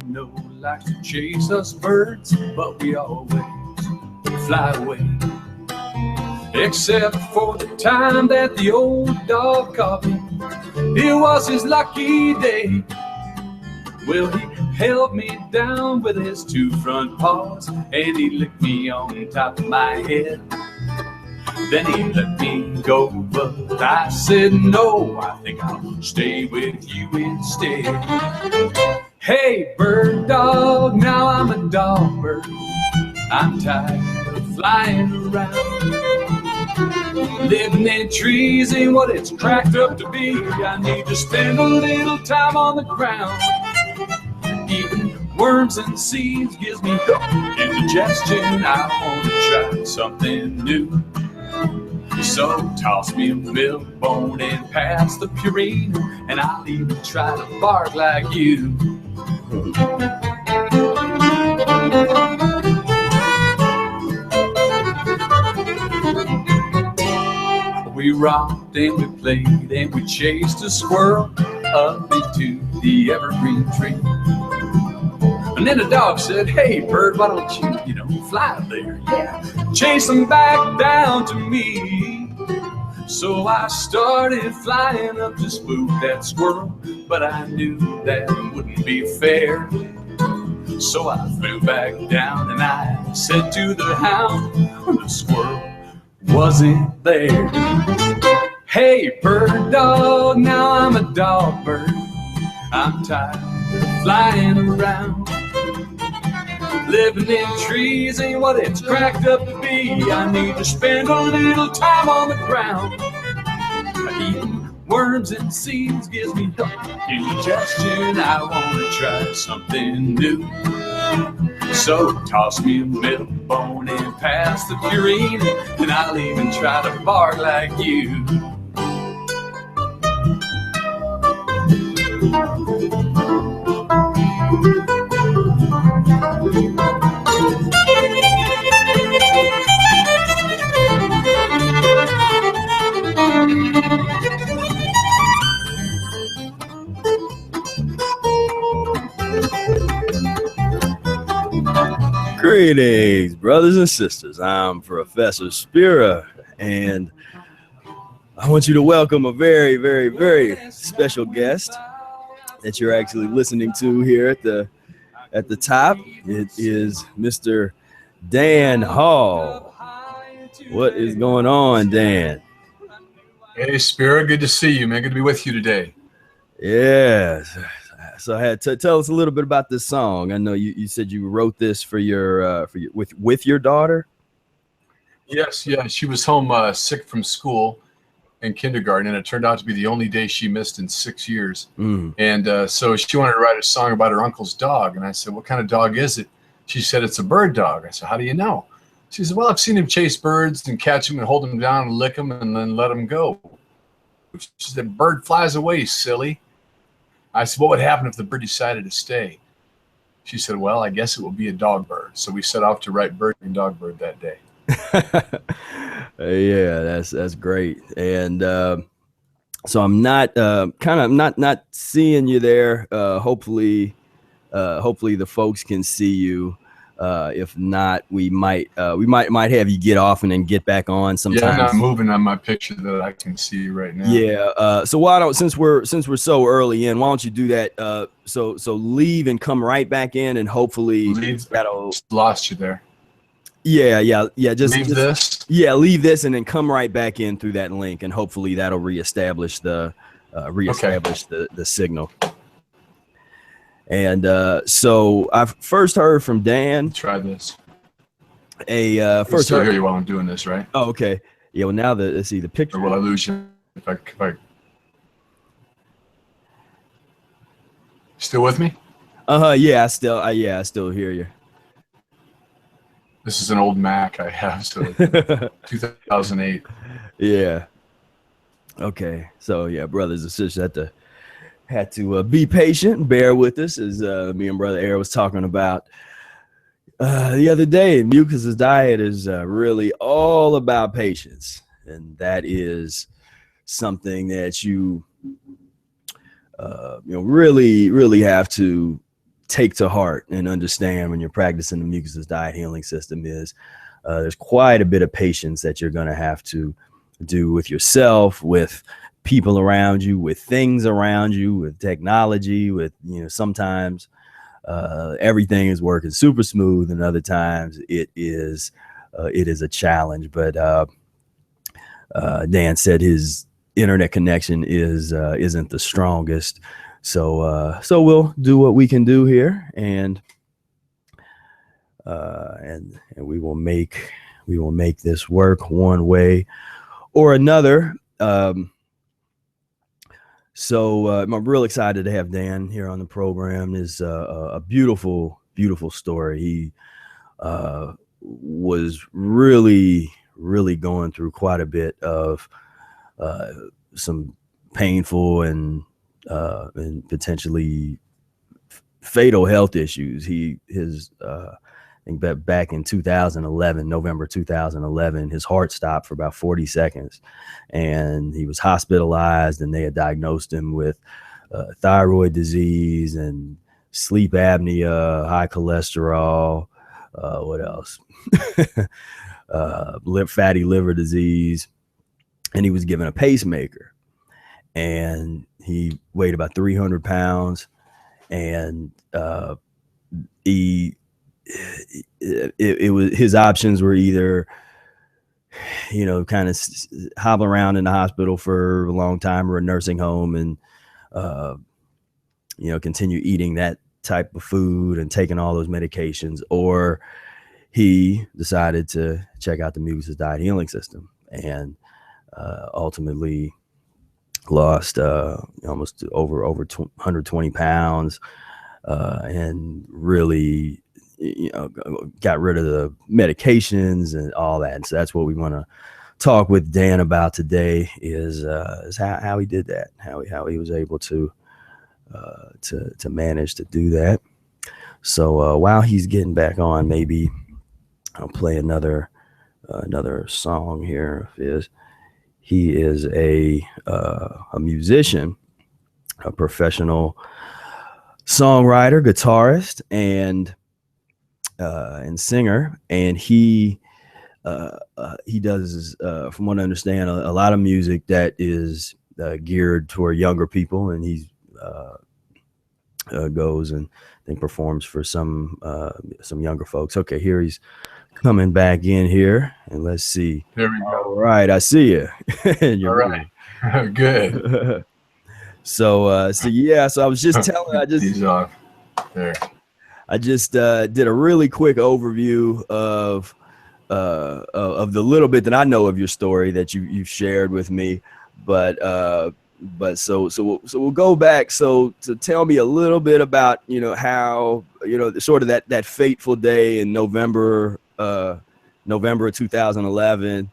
know like to chase us birds, but we always fly away. Except for the time that the old dog caught me, it was his lucky day. Well, he held me down with his two front paws, and he licked me on top of my head. Then he let me go, but I said no, I think I'll stay with you instead. Hey, bird dog, now I'm a dog bird. I'm tired of flying around. Living in trees ain't what it's cracked up to be. I need to spend a little time on the ground. Eating worms and seeds gives me indigestion. I want to try something new. So toss me a milk bone and pass the purine, and I'll even try to bark like you. We romped and we played and we chased a squirrel up into the evergreen tree. And then the dog said, hey, bird, why don't you, fly there? Yeah, chase him back down to me. So I started flying up to spook that squirrel, but I knew that wouldn't be fair. So I flew back down and I said to the hound, the squirrel wasn't there. Hey, bird dog, now I'm a dog bird. I'm tired of flying around. Living in trees ain't what it's cracked up to be. I need to spend a little time on the ground. Eating worms and seeds gives me indigestion. I want to try something new. So toss me a milk bone and pass the purine, and I'll even try to bark like you. Greetings, brothers and sisters. I'm Professor Spira, and I want you to welcome a very, very, very special guest that you're actually listening to here at the top. It is Mr. Dan Hall. What is going on, Dan? Hey, Spira, good to see you, man. Good to be with you today. Yeah. So I had to tell us a little bit about this song. I know you said you wrote this for your with your daughter. Yes, yeah. She was home sick from school in kindergarten, and it turned out to be the only day she missed in 6 years. And so she wanted to write a song about her uncle's dog. And I said, what kind of dog is it? She said, it's a bird dog. I said, how do you know? She said, well, I've seen him chase birds and catch them and hold them down and lick them and then let them go. She said, bird flies away, silly. I said, what would happen if the bird decided to stay? She said, well, I guess it will be a dog bird. So we set off to write bird and dog bird that day. Yeah, that's great. And so I'm not not seeing you there. Hopefully the folks can see you. If not, we might have you get off and then get back on sometimes. Yeah, I'm not moving on my picture that I can see right now. Yeah. So why don't, since we're so early in, why don't you do that? So leave and come right back in, and hopefully that'll lost you there. Yeah. Just leave this. Yeah, leave this and then come right back in through that link, and hopefully that'll reestablish the signal. And so I've first heard from Dan. Try this. First still hear you while I'm doing this, right? Oh, okay. Yeah. Well, now let's see the picture. Or will I lose you if I... Still with me? Yeah. I still hear you. This is an old Mac I have, so 2008. Yeah. Okay. So yeah, brothers and sisters had to be patient and bear with us, as me and Brother Ehret was talking about the other day. Mucusless diet is really all about patience, and that is something that you really have to take to heart and understand when you're practicing the Mucusless Diet Healing System is there's quite a bit of patience that you're going to have to do with yourself, with people around you, with things around you, with technology, with, you know, sometimes everything is working super smooth, and other times it is a challenge. But Dan said his internet connection isn't the strongest, so we'll do what we can do here, and we will make this work one way or another. So I'm real excited to have Dan here on the program. Is a beautiful story. He was really going through quite a bit of some painful and potentially fatal health issues. I think back in 2011, November 2011, his heart stopped for about 40 seconds, and he was hospitalized, and they had diagnosed him with thyroid disease and sleep apnea, high cholesterol, what else? Fatty liver disease, and he was given a pacemaker, and he weighed about 300 pounds, and it was, his options were either, you know, kind of hobble around in the hospital for a long time or a nursing home, and you know, continue eating that type of food and taking all those medications, or he decided to check out the Mucusless Diet Healing System, and ultimately lost almost over 120 pounds, and really, you know, got rid of the medications and all that. And so that's what we want to talk with Dan about today, is how he did that, how he was able to manage to do that. So while he's getting back on, maybe I'll play another song here of his. He is a musician, a professional songwriter, guitarist, and singer, and he does, from what I understand, a lot of music that is geared toward younger people, and he goes and I think performs for some younger folks. Okay, here he's coming back in here, and let's see. There we go. All right, I see you. All right. Good. So yeah, so I was just telling, These off there. I just did a really quick overview of the little bit that I know of your story that you've shared with me, but so we'll go back. So to tell me a little bit about, you know, how, you know, sort of that fateful day in November of 2011,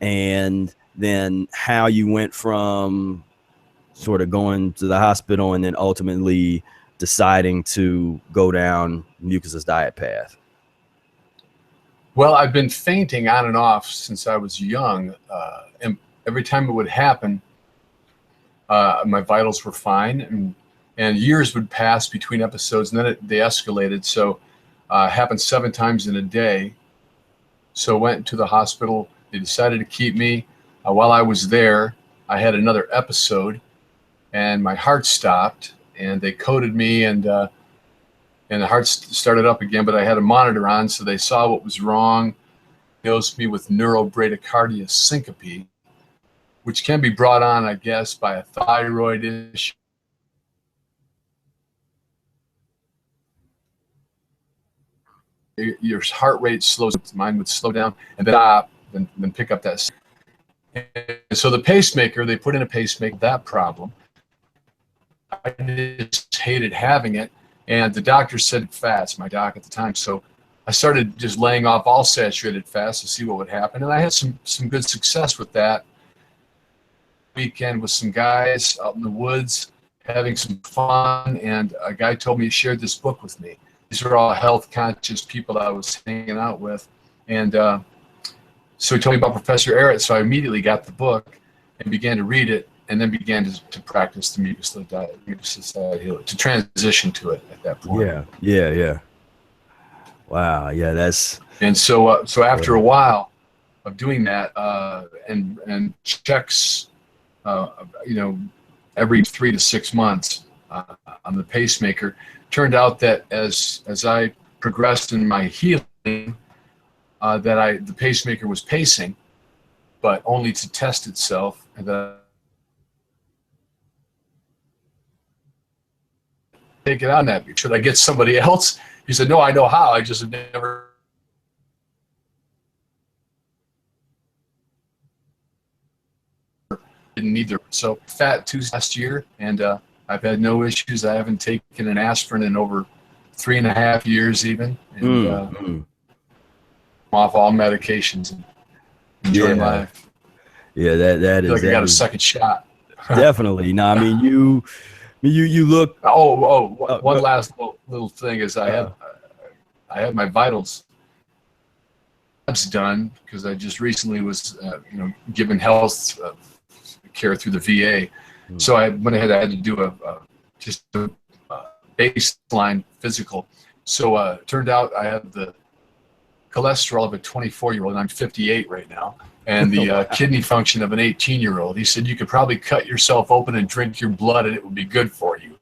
and then how you went from sort of going to the hospital and then ultimately deciding to go down Mucusless diet path. Well, I've been fainting on and off since I was young, and every time it would happen, my vitals were fine, and years would pass between episodes, and then they escalated. So it happened 7 times in a day. So I went to the hospital. They decided to keep me. While I was there, I had another episode, and my heart stopped, and they coded me, and the heart started up again, but I had a monitor on, so they saw what was wrong, diagnosed me with neurobradycardia syncope, which can be brought on, I guess, by a thyroid issue. Your heart rate slows, mine would slow down and then stop, then pick up that. And so the pacemaker, they put in a pacemaker, that problem. I just hated having it. And the doctor said fats, my doc at the time. So I started just laying off all saturated fats to see what would happen. And I had some good success with that. Weekend with some guys out in the woods, having some fun. And a guy told me, he shared this book with me. These are all health conscious people I was hanging out with. And so he told me about Professor Ehret. So I immediately got the book and began to read it. and then began to practice the Mucusless Diet Healing, to transition to it at that point. Yeah. Wow. Yeah, that's. And so after a while of doing that, and checks, every 3 to 6 months on the pacemaker, turned out that as I progressed in my healing, the pacemaker was pacing, but only to test itself, and that take it on that. Should I get somebody else? He said, no, I know how. I just never. Didn't either. So fat Tuesday last year, and I've had no issues. I haven't taken an aspirin in over 3.5 years even. And I'm off all medications and enjoying life. Yeah, that is. Like I got a second shot. Definitely. No, I mean you look. One last little thing is I had my vitals done because I just recently was given health care through the VA. So I went ahead. I had to do a baseline physical. So it turned out I had the cholesterol of a 24-year-old, and I'm 58 right now, and the kidney function of an 18-year-old. He said you could probably cut yourself open and drink your blood, and it would be good for you.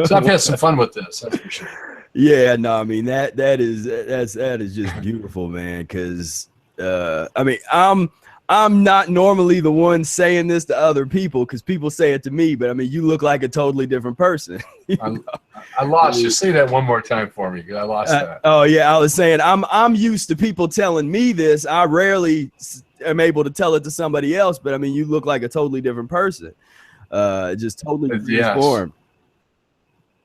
So I've had some fun with this, that's for sure. Yeah, no, I mean that is just beautiful, man. Because I mean, I'm not normally the one saying this to other people, because people say it to me, but I mean, you look like a totally different person. I lost you. Say that one more time for me, because I lost that. Oh yeah, I was saying I'm used to people telling me this. I rarely am able to tell it to somebody else, but I mean, you look like a totally different person. Just totally transformed.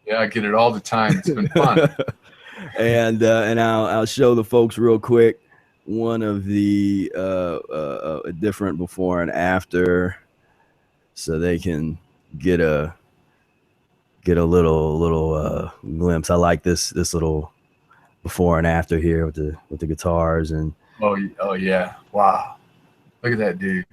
Yeah, I get it all the time. It's been fun. and I'll show the folks real quick one of the different before and after, so they can get a little glimpse. I like this little before and after here with the guitars. And oh yeah, wow, look at that dude.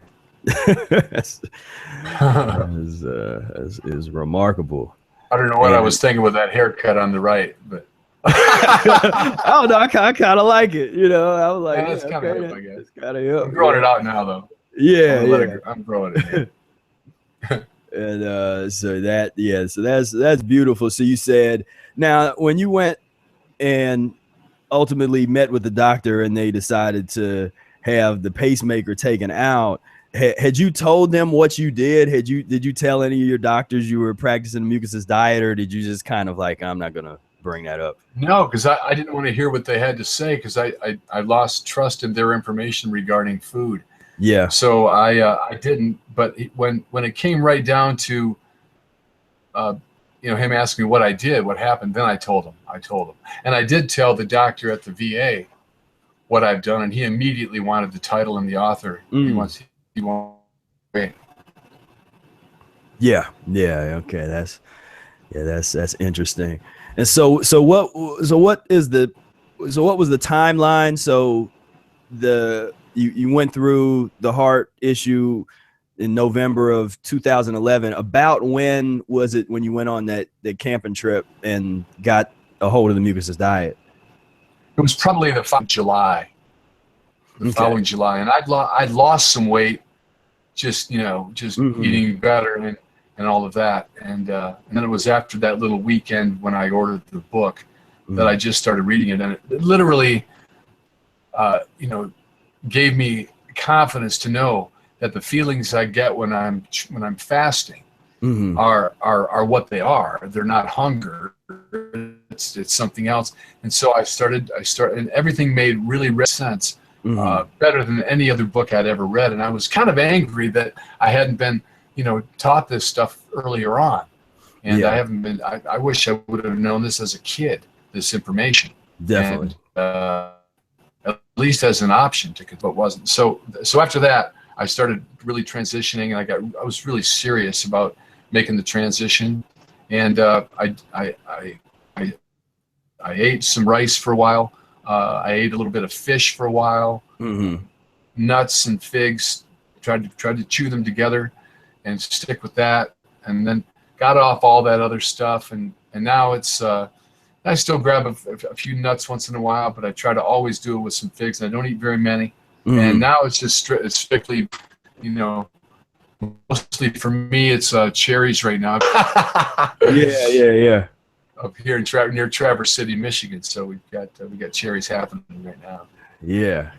is remarkable. I don't know what I was thinking with that haircut on the right, but oh no, I kind of like it. I was like, that's kind of hip, I guess. It's kind of hip. I'm growing it out now, though. Yeah, I'm growing it. And so that's beautiful. So you said, now when you went and ultimately met with the doctor and they decided to have the pacemaker taken out, had you told them what you did? Did you tell any of your doctors you were practicing the Mucusless diet, or did you just kind of like, I'm not gonna bring that up? No, because I didn't want to hear what they had to say, because I lost trust in their information regarding food. Yeah. So I didn't. But when it came right down to him asking me what I did, what happened, then I told him. And I did tell the doctor at the VA what I've done, and he immediately wanted the title and the author. He wants. Yeah. Okay. That's interesting. And so what was the timeline? So you went through the heart issue in November of 2011. About when was it when you went on that camping trip and got a hold of the Mucusless diet? It was probably the following July. Following July, and I'd lost some weight, just eating better and all of that, and then it was after that little weekend when I ordered the book that I just started reading it, and it literally, gave me confidence to know that the feelings I get when I'm fasting are what they are. They're not hunger. It's something else. And so I started, and everything made really sense. Better than any other book I'd ever read. And I was kind of angry that I hadn't been, taught this stuff earlier on. And I haven't been, I wish I would have known this as a kid, this information. Definitely. And, at least as an option, but wasn't. So after that, I started really transitioning, and I was really serious about making the transition. And I ate some rice for a while. I ate a little bit of fish for a while, nuts and figs, tried to chew them together. and stick with that. And then got off all that other stuff, and now it's I still grab a few nuts once in a while, but I try to always do it with some figs. I don't eat very many. And now it's just it's strictly, you know, mostly for me, it's cherries right now. Yeah. Up here in near Traverse City, Michigan. So we got cherries happening right now. Yeah.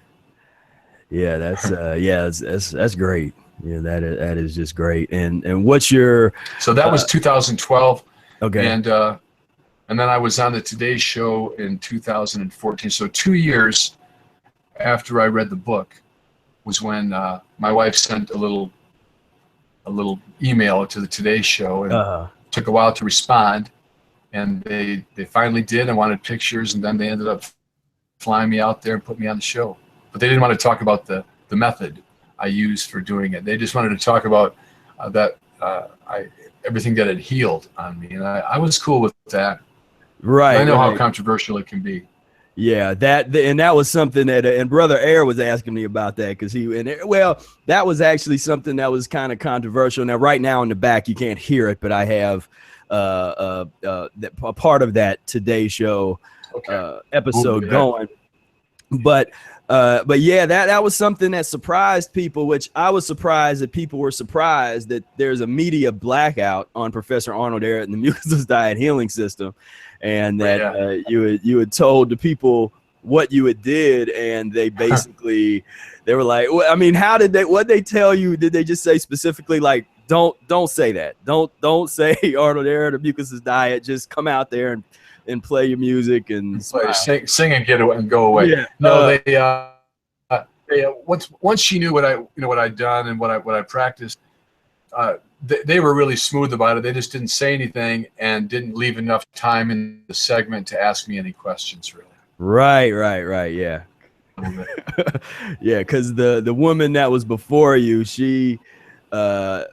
That's great. Yeah, that is just great. And what's your? So that was 2012. Okay. And then I was on the Today Show in 2014. So 2 years after I read the book was when my wife sent a little email to the Today Show, and took a while to respond. And they finally did. I wanted pictures, and then they ended up flying me out there and put me on the show. But they didn't want to talk about the method I used for doing it. They just wanted to talk about everything that had healed on me, and I was cool with that. Right. I know how controversial it can be. Yeah, that was something that and Brother Ehret was asking me about that, because that was actually something that was kind of controversial. Now, right now in the back you can't hear it, but I have a part of that Today Show episode going. But yeah, that was something that surprised people, which I was surprised that people were surprised that there's a media blackout on Professor Arnold Ehret and the Mucusless Diet Healing System, and that you had told the people what you had did, and they basically they were like, well, I mean, what they tell you? Did they just say specifically like, don't say that, don't say Arnold Ehret or Mucusless Diet, just come out there and play your music and sing and get away and go away? Yeah. No, they once she knew what I'd done and what I practiced, they were really smooth about it. They just didn't say anything and didn't leave enough time in the segment to ask me any questions, really. Right. Yeah. Yeah, because the woman that was before you, she they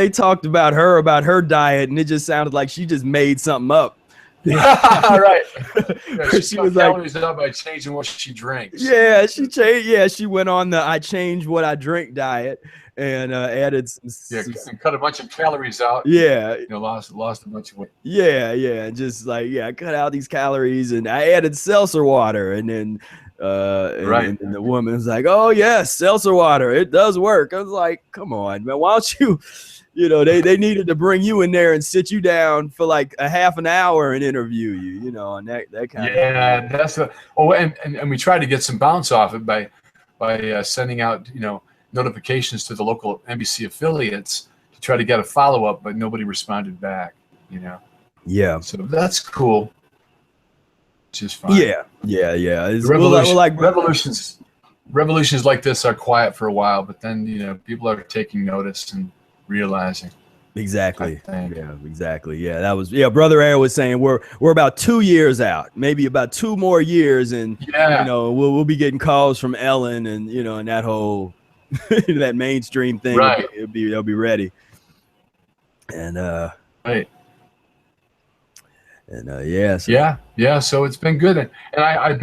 talked about her diet, and it just sounded like she just made something up. Right. Yeah, she was like, calories up by changing what she drinks. Yeah, she changed. Yeah, she went on the I changed what I drink diet, and added and cut a bunch of calories out. Yeah, lost a bunch of weight. Yeah, just like I cut out these calories, and I added seltzer water, and then and the woman was like, oh yes, seltzer water, it does work. I was like, come on, man, why don't you? They needed to bring you in there and sit you down for like a half an hour and interview you, and that kind of thing. Yeah, that's and we tried to get some bounce off it by sending out notifications to the local NBC affiliates to try to get a follow up, but nobody responded back. Yeah. So that's cool. Just fine. Yeah. It's revolutions like this are quiet for a while, but then people are taking notice and realizing. Exactly. Yeah, exactly. Yeah, that was Brother Ehret was saying we're about 2 years out, maybe about 2 more years, and we'll be getting calls from Ellen and and that whole that mainstream thing. Right. They'll be ready. And right. And so it's been good, and I'm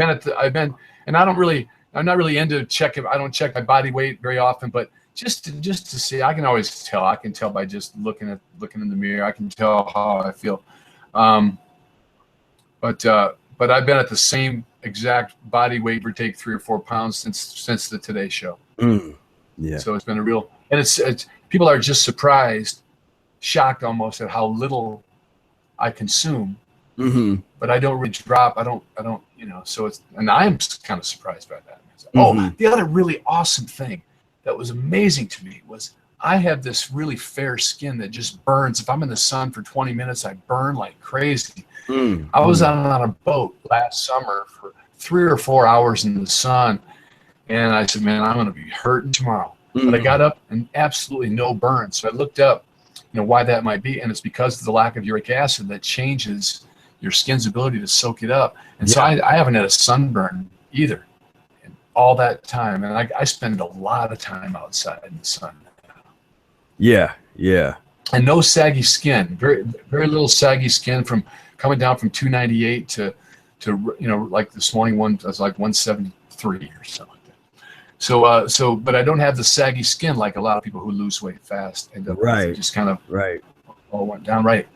not really into checking. I don't check my body weight very often, but just to see, I can always tell. I can tell by just looking in the mirror. I can tell how I feel. But I've been at the same exact body weight, or take 3 or 4 pounds since the Today Show. Yeah. So it's been a real, and it's people are just surprised, shocked almost at how little I consume. But I don't really drop. I don't. So it's, and I am kind of surprised by that. The other really awesome thing that was amazing to me was I have this really fair skin that just burns. If I'm in the sun for 20 minutes, I burn like crazy. I was on a boat last summer for 3 or 4 hours in the sun, and I said, man, I'm going to be hurting tomorrow. But I got up and absolutely no burn. So I looked up, why that might be, and it's because of the lack of uric acid that changes your skin's ability to soak it up. And so I haven't had a sunburn either in all that time, and I spend a lot of time outside in the sun. Yeah. And no saggy skin, very very little saggy skin from coming down from 298 to like this morning one was like 173 or something like that. But I don't have the saggy skin like a lot of people who lose weight fast end up with. It just kind of all went down right.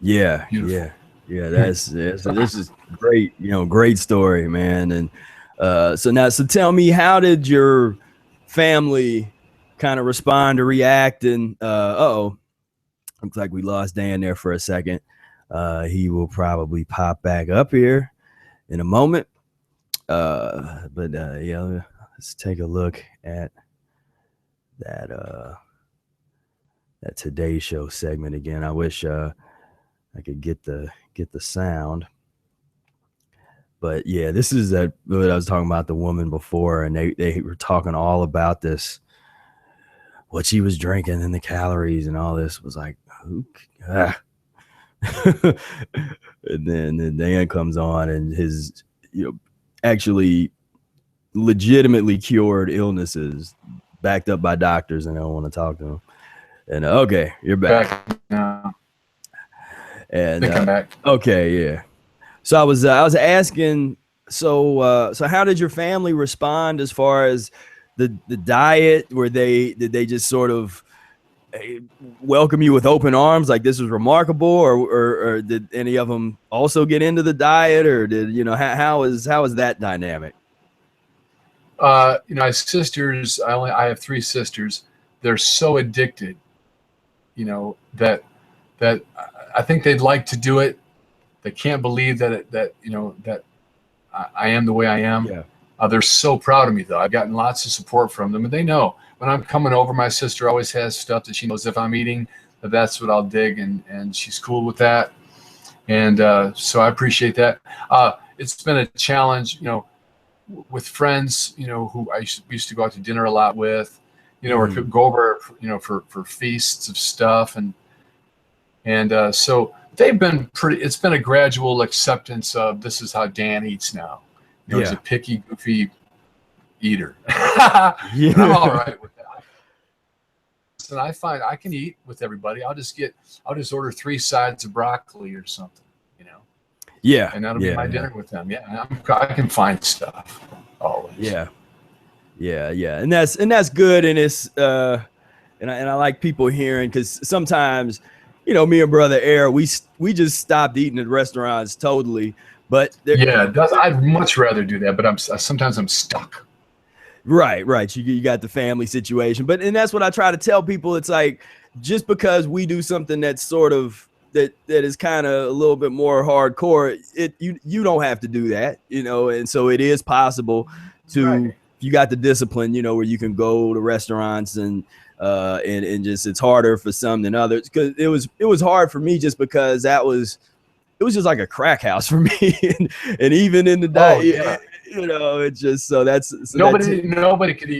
Yeah. Beautiful. Yeah. This is great. Great story, man. And so tell me, how did your family kind of respond or react? And looks like we lost Dan there for a second. He will probably pop back up here in a moment. Let's take a look at that Today Show segment again. I wish I could get the sound. But yeah, this is what I was talking about, the woman before, and they were talking all about this, what she was drinking and the calories and all this. Was like, and then Dan comes on, and his actually legitimately cured illnesses backed up by doctors, and I don't want to talk to them. And okay, you're back now. And I think I'm back. Okay, yeah. So I was asking, so how did your family respond as far as the diet? Did they just sort of welcome you with open arms, like this was remarkable, or did any of them also get into the diet, or did how is that dynamic? My sisters, I have 3 sisters. They're so addicted, that I think they'd like to do it. They can't believe that I am the way I am. Yeah. They're so proud of me, though. I've gotten lots of support from them, and they know when I'm coming over, my sister always has stuff that she knows if I'm eating, that's what I'll dig, and she's cool with that. And so I appreciate that. It's been a challenge, with friends, who I used to go out to dinner a lot with, or could go over, for feasts of stuff, and so they've been it's been a gradual acceptance of this is how Dan eats now. He's a picky, goofy eater. I'm all right with that. And I find I can eat with everybody. I'll just order 3 sides of broccoli or something, Yeah. And that'll be my dinner with them. Yeah. I can find stuff always. Yeah. And that's good. And it's, and I like people hearing, because sometimes, me and brother Ehret, we just stopped eating at restaurants totally. But I'd much rather do that, but sometimes I'm stuck. Right. You got the family situation, and that's what I try to tell people. It's like, just because we do something that's sort of that is kind of a little bit more hardcore, you don't have to do that, and so it is possible to, if you got the discipline, where you can go to restaurants and just, it's harder for some than others, because it was hard for me just because it was just like a crack house for me. and even in the diet, it's just, nobody could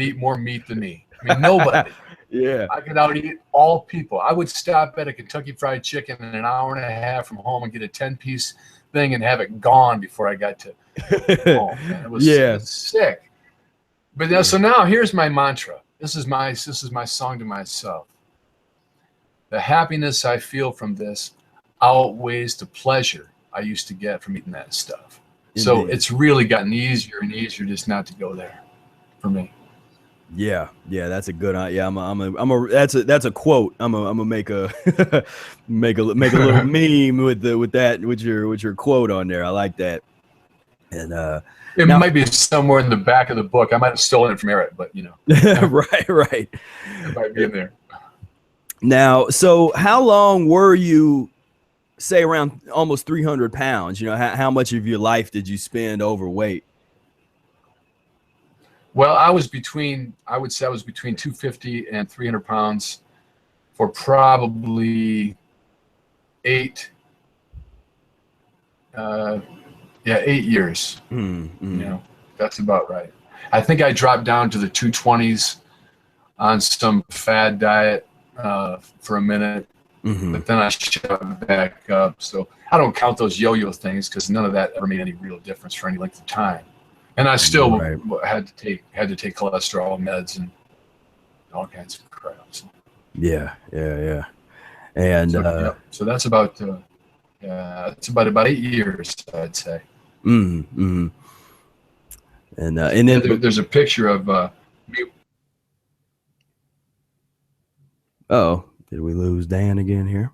eat more meat than me. I mean, nobody. Yeah. I could out eat all people. I would stop at a Kentucky Fried Chicken in an hour and a half from home and get a 10-piece thing and have it gone before I got to home. It was sick. But so now here's my mantra. This is my song to myself. The happiness I feel from this outweighs the pleasure I used to get from eating that stuff. Indeed. So it's really gotten easier and easier just not to go there for me. Yeah, that's a good. That's a quote. I'm gonna make a make a little meme with your quote on there. I like that. And it might be somewhere in the back of the book. I might have stolen it from Ehret, but right. It might be in there. Now, so how long were you, say around almost 300 pounds? How much of your life did you spend overweight? Well, I would say I was between 250 and 300 pounds for probably 8 years. That's about right. I think I dropped down to the 220s on some fad diet for a minute, but then I shoved back up. So I don't count those yo-yo things, because none of that ever made any real difference for any length of time. And I still had to take cholesterol meds and all kinds of crap. So. Yeah. And so that's about 8 years, I'd say. And then there's a picture of me. Oh, did we lose Dan again here?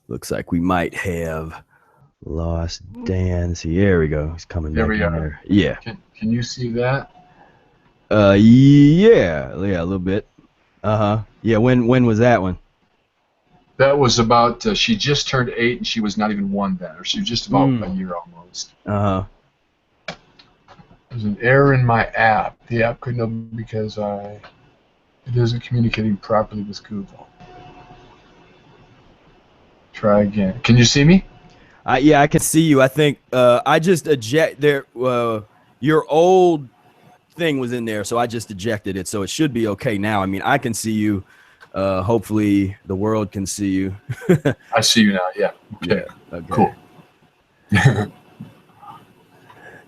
Looks like we might have lost Dan. See, there we go. He's coming There back we in are. there. Yeah. Can you see that? Yeah, a little bit. Yeah. When was that one? That was about. She just turned 8, and she was not even 1 then, or she was just about a year almost. There's an error in my app. The app couldn't open because it isn't communicating properly with Google. Try again. Can you see me? Yeah, I can see you. I think I just eject there. Your old thing was in there, so I just ejected it, so it should be okay now. I mean, I can see you. Hopefully, the world can see you. I see you now. Yeah. Okay. Yeah, okay. Cool.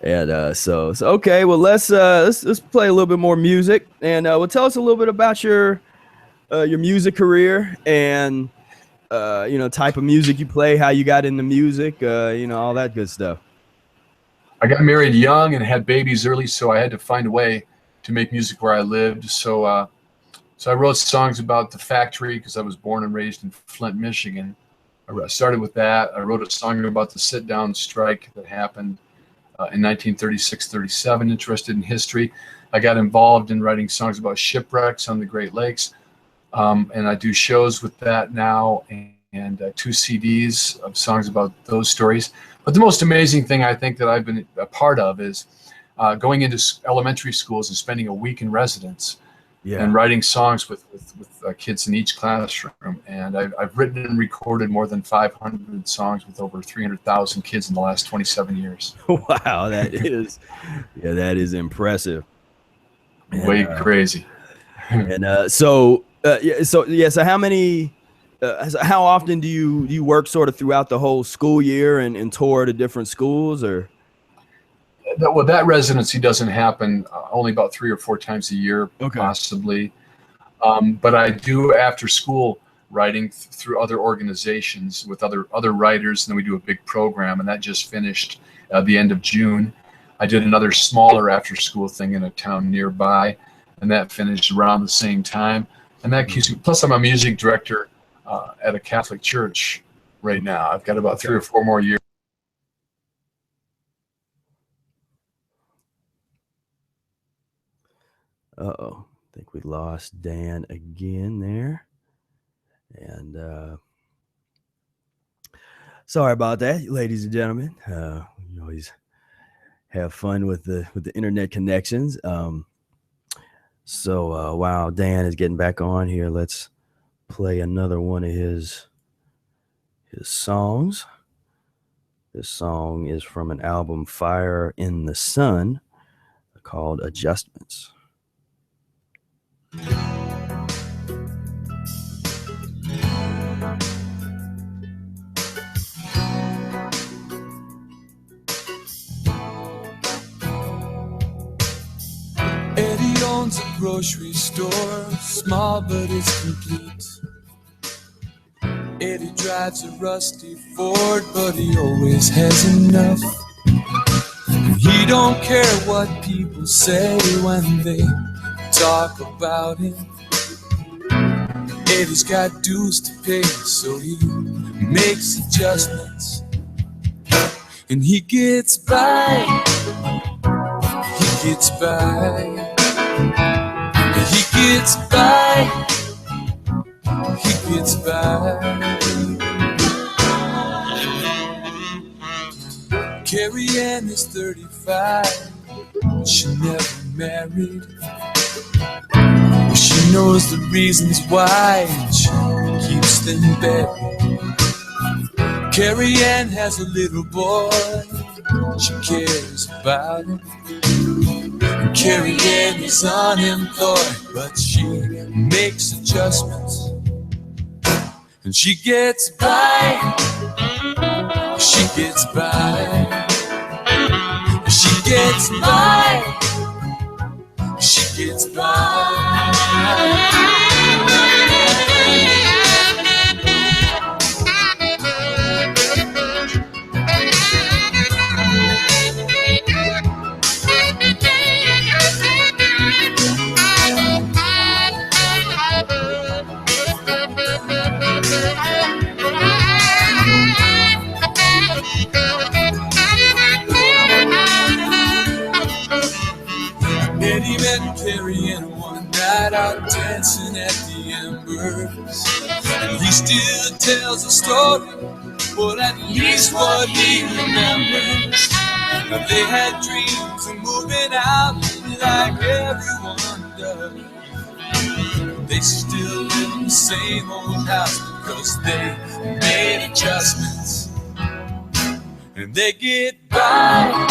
And so okay. Well, let's play a little bit more music, and well, tell us a little bit about your music career and type of music you play, how you got into music, all that good stuff. I got married young and had babies early, so I had to find a way to make music where I lived. So I wrote songs about the factory because I was born and raised in Flint, Michigan. I started with that. I wrote a song about the sit-down strike that happened in 1936-37, interested in history. I got involved in writing songs about shipwrecks on the Great Lakes. And I do shows with that now, and 2 CDs of songs about those stories. But the most amazing thing I think that I've been a part of is going into elementary schools and spending a week in residence and writing songs with kids in each classroom. And I've written and recorded more than 500 songs with over 300,000 kids in the last 27 years. Wow, that is impressive. Way crazy. And so how many how often do you work sort of throughout the whole school year and tour to different schools? Or that residency doesn't happen only about 3 or 4 times a year, possibly. But I do after school writing through other organizations with other writers, and then we do a big program, and that just finished at the end of June. I did another smaller after school thing in a town nearby, and that finished around the same time. And that keeps me, plus I'm a music director at a Catholic church right now. I've got about 3 or 4 more years. I think we lost Dan again there. And sorry about that, ladies and gentlemen. We always have fun with the internet connections. So while Dan is getting back on here, let's play another one of his songs. This song is from an album, Fire in the Sun, called Adjustments. Eddie owns a grocery store, small but it's complete. Eddie drives a rusty Ford, but he always has enough. And he don't care what people say when they talk about him. Eddie's got dues to pay, so he makes adjustments. And he gets by. He gets by. He gets by. He gets by. Carrie Ann is 35. She never married. She knows the reasons why, and she keeps them buried. Carrie Ann has a little boy. She cares about him. Carrie Ann is unemployed, but she makes adjustments. And she gets by. She gets by. She gets by. She gets by. night out dancing at the embers. And he still tells a story, but at least what he remembers. Now they had dreams of moving out like everyone does. They still live in the same old house because they made adjustments. And they get by,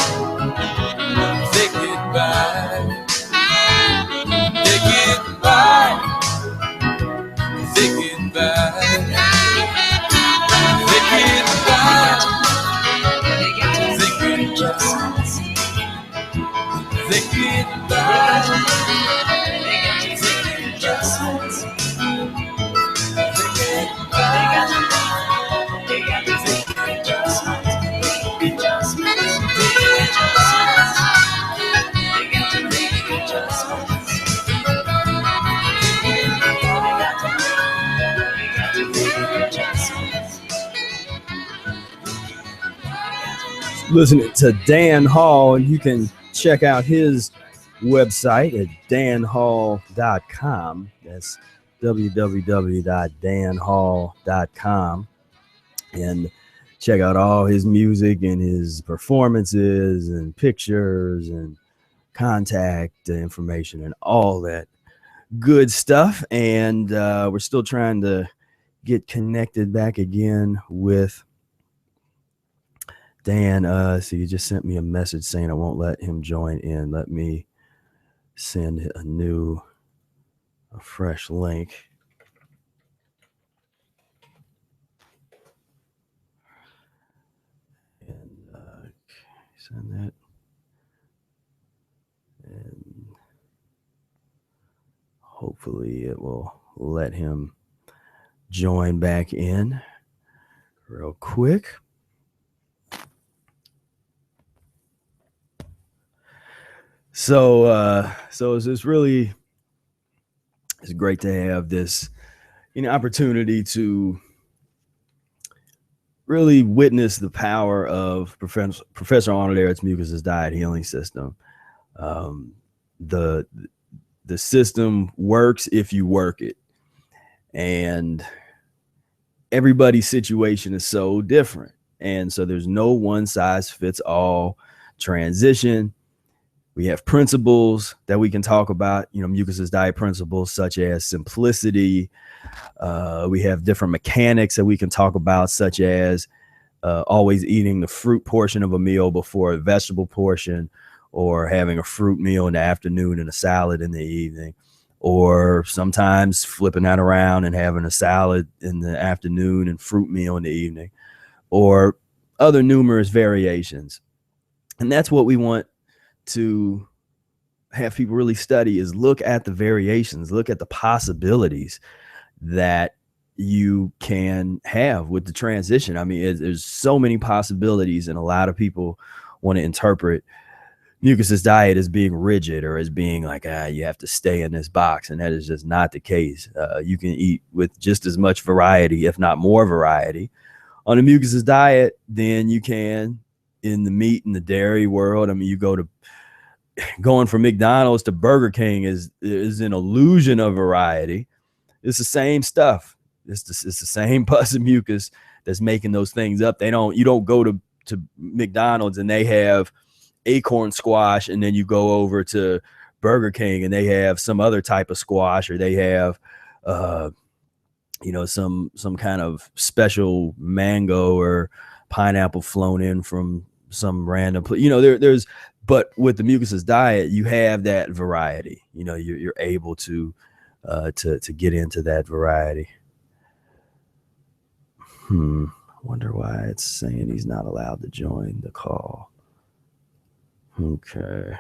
they get by, they get by, they get by, they get by, they get adjustments. They get by, they get adjustments. Listening to Dan Hall, and you can check out his website at danhall.com. That's www.danhall.com, and check out all his music and his performances and pictures and contact information and all that good stuff. And we're still trying to get connected back again with Dan. So you just sent me a message saying I won't let him join in. Let me send a fresh link. And send that. And hopefully it will let him join back in real quick. So it's really, it's great to have this, opportunity to really witness the power of Professor Arnold Ehret's Mucusless Diet Healing System. The system works if you work it, and everybody's situation is so different, and so there's no one size fits all transition. We have principles that we can talk about, Mucusless diet principles such as simplicity. We have different mechanics that we can talk about, such as always eating the fruit portion of a meal before a vegetable portion, or having a fruit meal in the afternoon and a salad in the evening, or sometimes flipping that around and having a salad in the afternoon and fruit meal in the evening, or other numerous variations. And that's what we want to have people really study, is look at the variations, look at the possibilities that you can have with the transition. I mean, there's so many possibilities, and a lot of people want to interpret Mucusless diet as being rigid, or as being like, you have to stay in this box, and that is just not the case. You can eat with just as much variety, if not more variety, on a Mucusless diet than you can in the meat and the dairy world. I mean, going from McDonald's to Burger King is an illusion of variety. It's the same stuff. It's the same pus and mucus that's making those things up. You don't go to McDonald's and they have acorn squash, and then you go over to Burger King and they have some other type of squash, or they have some kind of special mango or pineapple flown in from some random place. But with the Mucusless diet, you have that variety. You're able to get into that variety. I wonder why it's saying he's not allowed to join the call. Okay.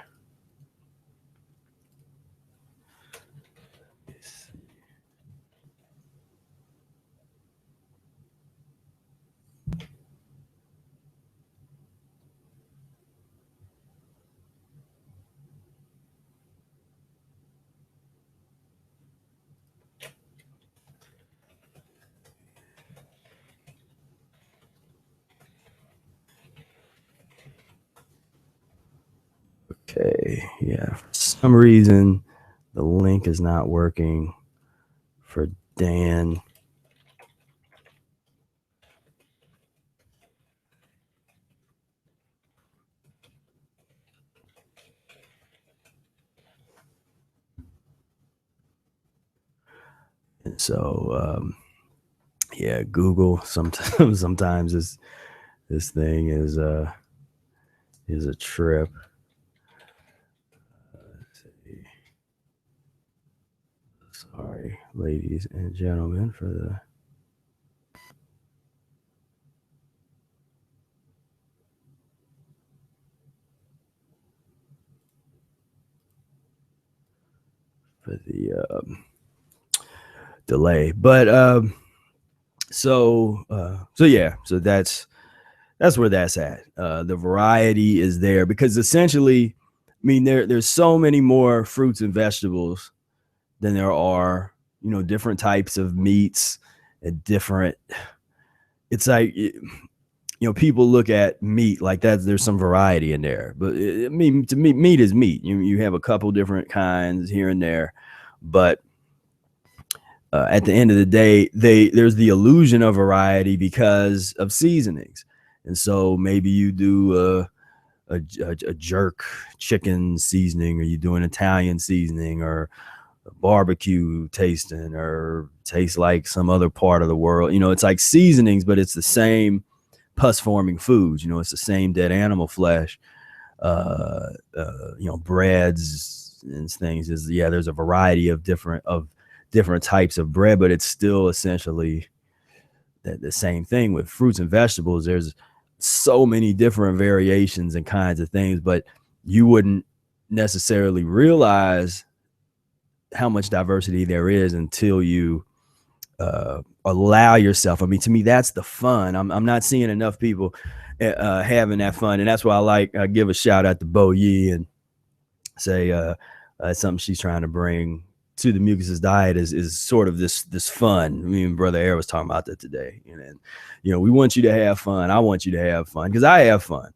Okay, yeah. For some reason, the link is not working for Dan. And so, yeah, Google sometimes this thing is a trip. Let's see. Sorry, ladies and gentlemen, for the delay. But so that's where that's at. The variety is there because essentially, I mean, there's so many more fruits and vegetables than there are, different types of meats and different. It's like, people look at meat like that. There's some variety in there, but I mean, to me, meat is meat. You have a couple different kinds here and there, but at the end of the day, there's the illusion of variety because of seasonings. And so maybe you do a jerk chicken seasoning, or you do an Italian seasoning, or a barbecue tasting, or taste like some other part of the world. It's like seasonings, but it's the same pus-forming foods. It's the same dead animal flesh. Breads and things. There's a variety of different types of bread, but it's still essentially the same thing. With fruits and vegetables, there's so many different variations and kinds of things, but you wouldn't necessarily realize how much diversity there is until you allow yourself. I mean, to me, that's the fun. I'm not seeing enough people having that fun, and that's why I give a shout out to Bo Yi and say something she's trying to bring to the Mucusless diet is sort of this fun. Me and Brother Ehret was talking about that today. And we want you to have fun. I want you to have fun because I have fun.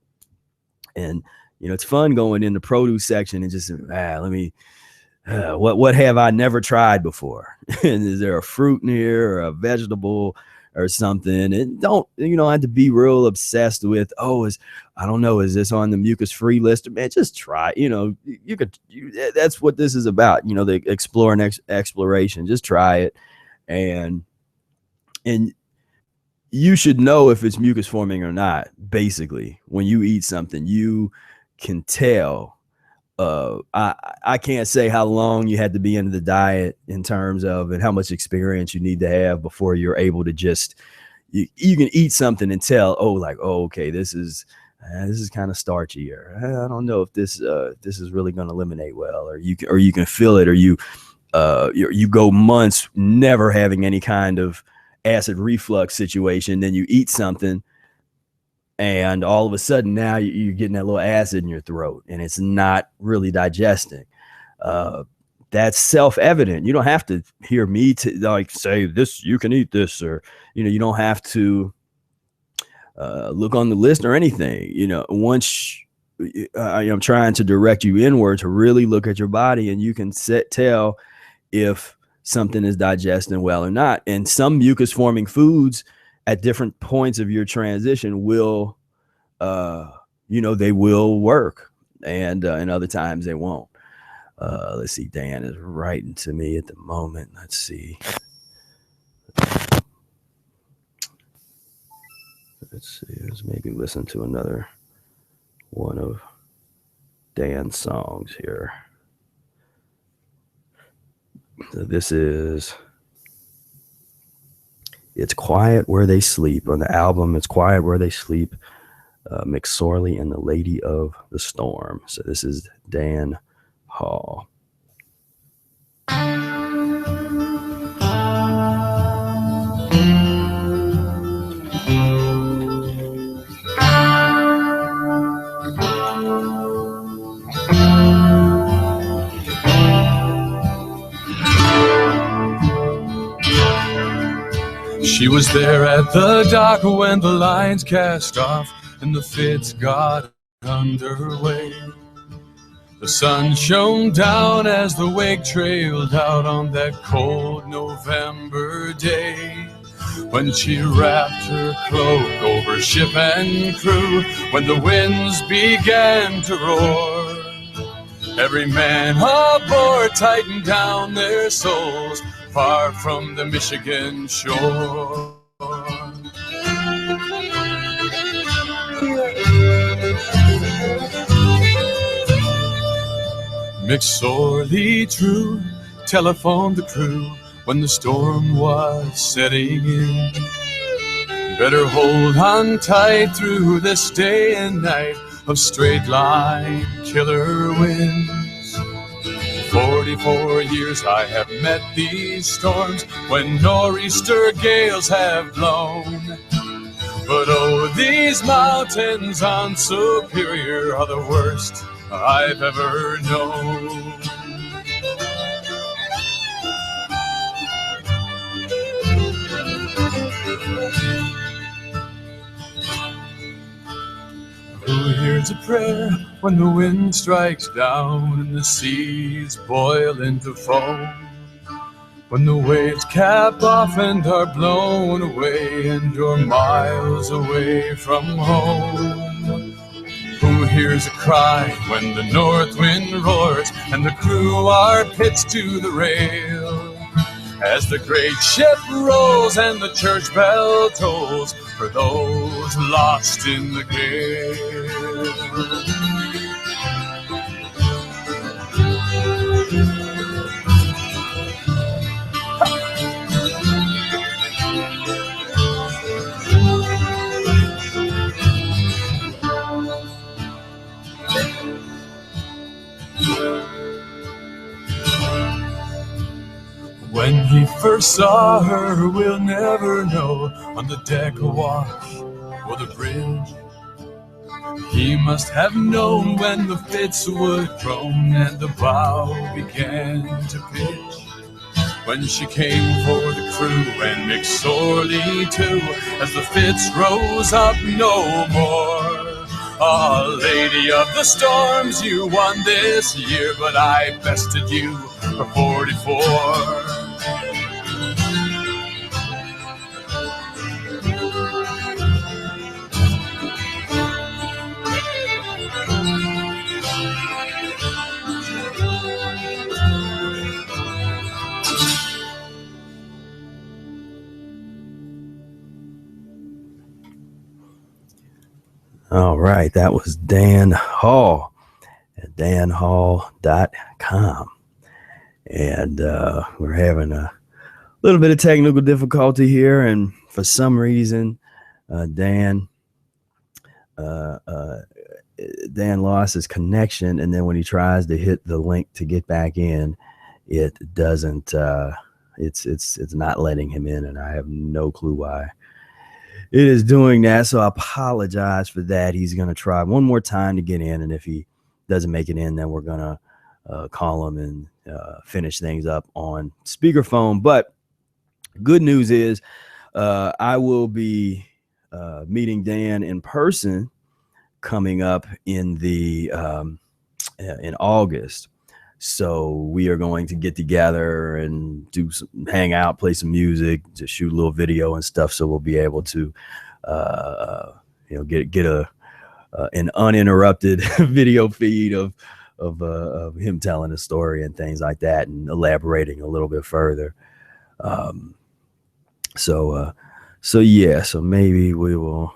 And it's fun going in the produce section and just let me what have I never tried before? And is there a fruit in here or a vegetable or something? And don't have to be real obsessed with, I don't know, is this on the mucus-free list? Man, just try. That's what this is about. The explore and exploration. Just try it, and you should know if it's mucus-forming or not. Basically, when you eat something, you can tell. I can't say how long you had to be into the diet in terms of and how much experience you need to have before you're able to just you can eat something and tell, okay, this is kind of starchy, or I don't know if this is really going to eliminate well, or you can feel it, or you go months never having any kind of acid reflux situation, then you eat something and all of a sudden now you're getting that little acid in your throat and it's not really digesting. That's self-evident. You don't have to hear me say this, you can eat this, or you don't have to look on the list or anything. Once I'm trying to direct you inward to really look at your body, and you can tell if something is digesting well or not. And some mucus-forming foods at different points of your transition will, they will work, and other times they won't. Let's see. Dan is writing to me at the moment. Let's see. Let's maybe listen to another one of Dan's songs here. So this is It's Quiet Where They Sleep on the album It's Quiet Where They Sleep, McSorley and the Lady of the Storm. So this is Dan Hall. She was there at the dock when the lines cast off and the fits got underway. The sun shone down as the wake trailed out on that cold November day, when she wrapped her cloak over ship and crew, when the winds began to roar. Every man aboard tightened down their souls, far from the Michigan shore. Mick sorely true telephoned the crew when the storm was setting in. Better hold on tight through this day and night of straight line killer winds. 44 years I have met these storms when nor'easter gales have blown. But oh, these mountains on Superior are the worst I've ever known. Who hears a prayer when the wind strikes down and the seas boil into foam? When the waves cap off and are blown away and you're miles away from home. Who hears a cry when the north wind roars and the crew are pitched to the rail? As the great ship rolls and the church bell tolls for those lost in the gale. When he first saw her, we'll never know, on the deck awash or the bridge. He must have known when the fits would groan and the bow began to pitch. When she came for the crew and Mick sorely too, as the fits rose up no more. Ah, lady of the storms, you won this year, but I bested you for 44. All right, that was Dan Hall at danhall.com. And we're having a little bit of technical difficulty here, and for some reason, Dan lost his connection, and then when he tries to hit the link to get back in, it doesn't. It's not letting him in, and I have no clue why it is doing that. So I apologize for that. He's going to try one more time to get in, and if he doesn't make it in, then we're going to call him and finish things up on speakerphone. But good news is I will be meeting Dan in person coming up in August. So we are going to get together and hang out, play some music, just shoot a little video and stuff. So we'll be able to, get an uninterrupted video feed of him telling a story and things like that, and elaborating a little bit further. So maybe we will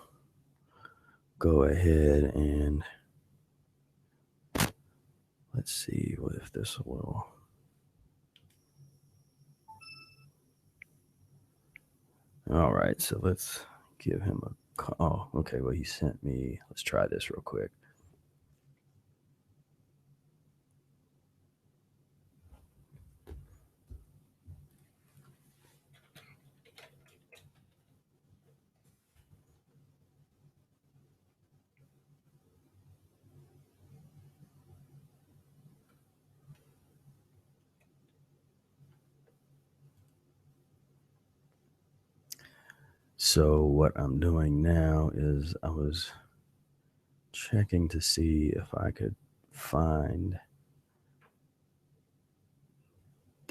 go ahead and let's see if this will. All right, so let's give him a call. Oh, okay, well, he sent me. Let's try this real quick. So what I'm doing now is I was checking to see if I could find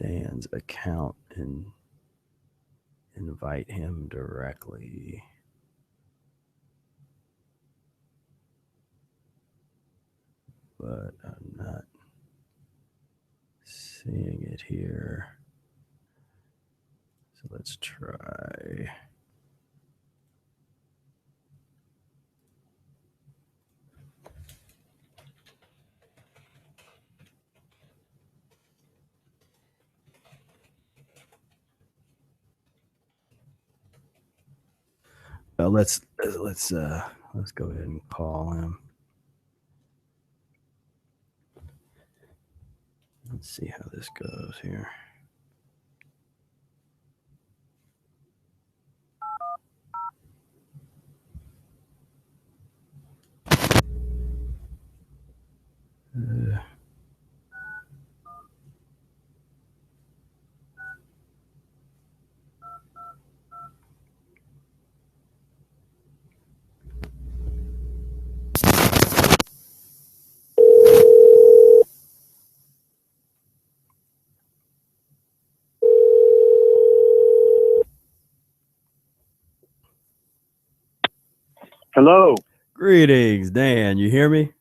Dan's account and invite him directly. But I'm not seeing it here. So let's try. Let's go ahead and call him. Let's see how this goes here. Hello. Greetings, Dan. You hear me?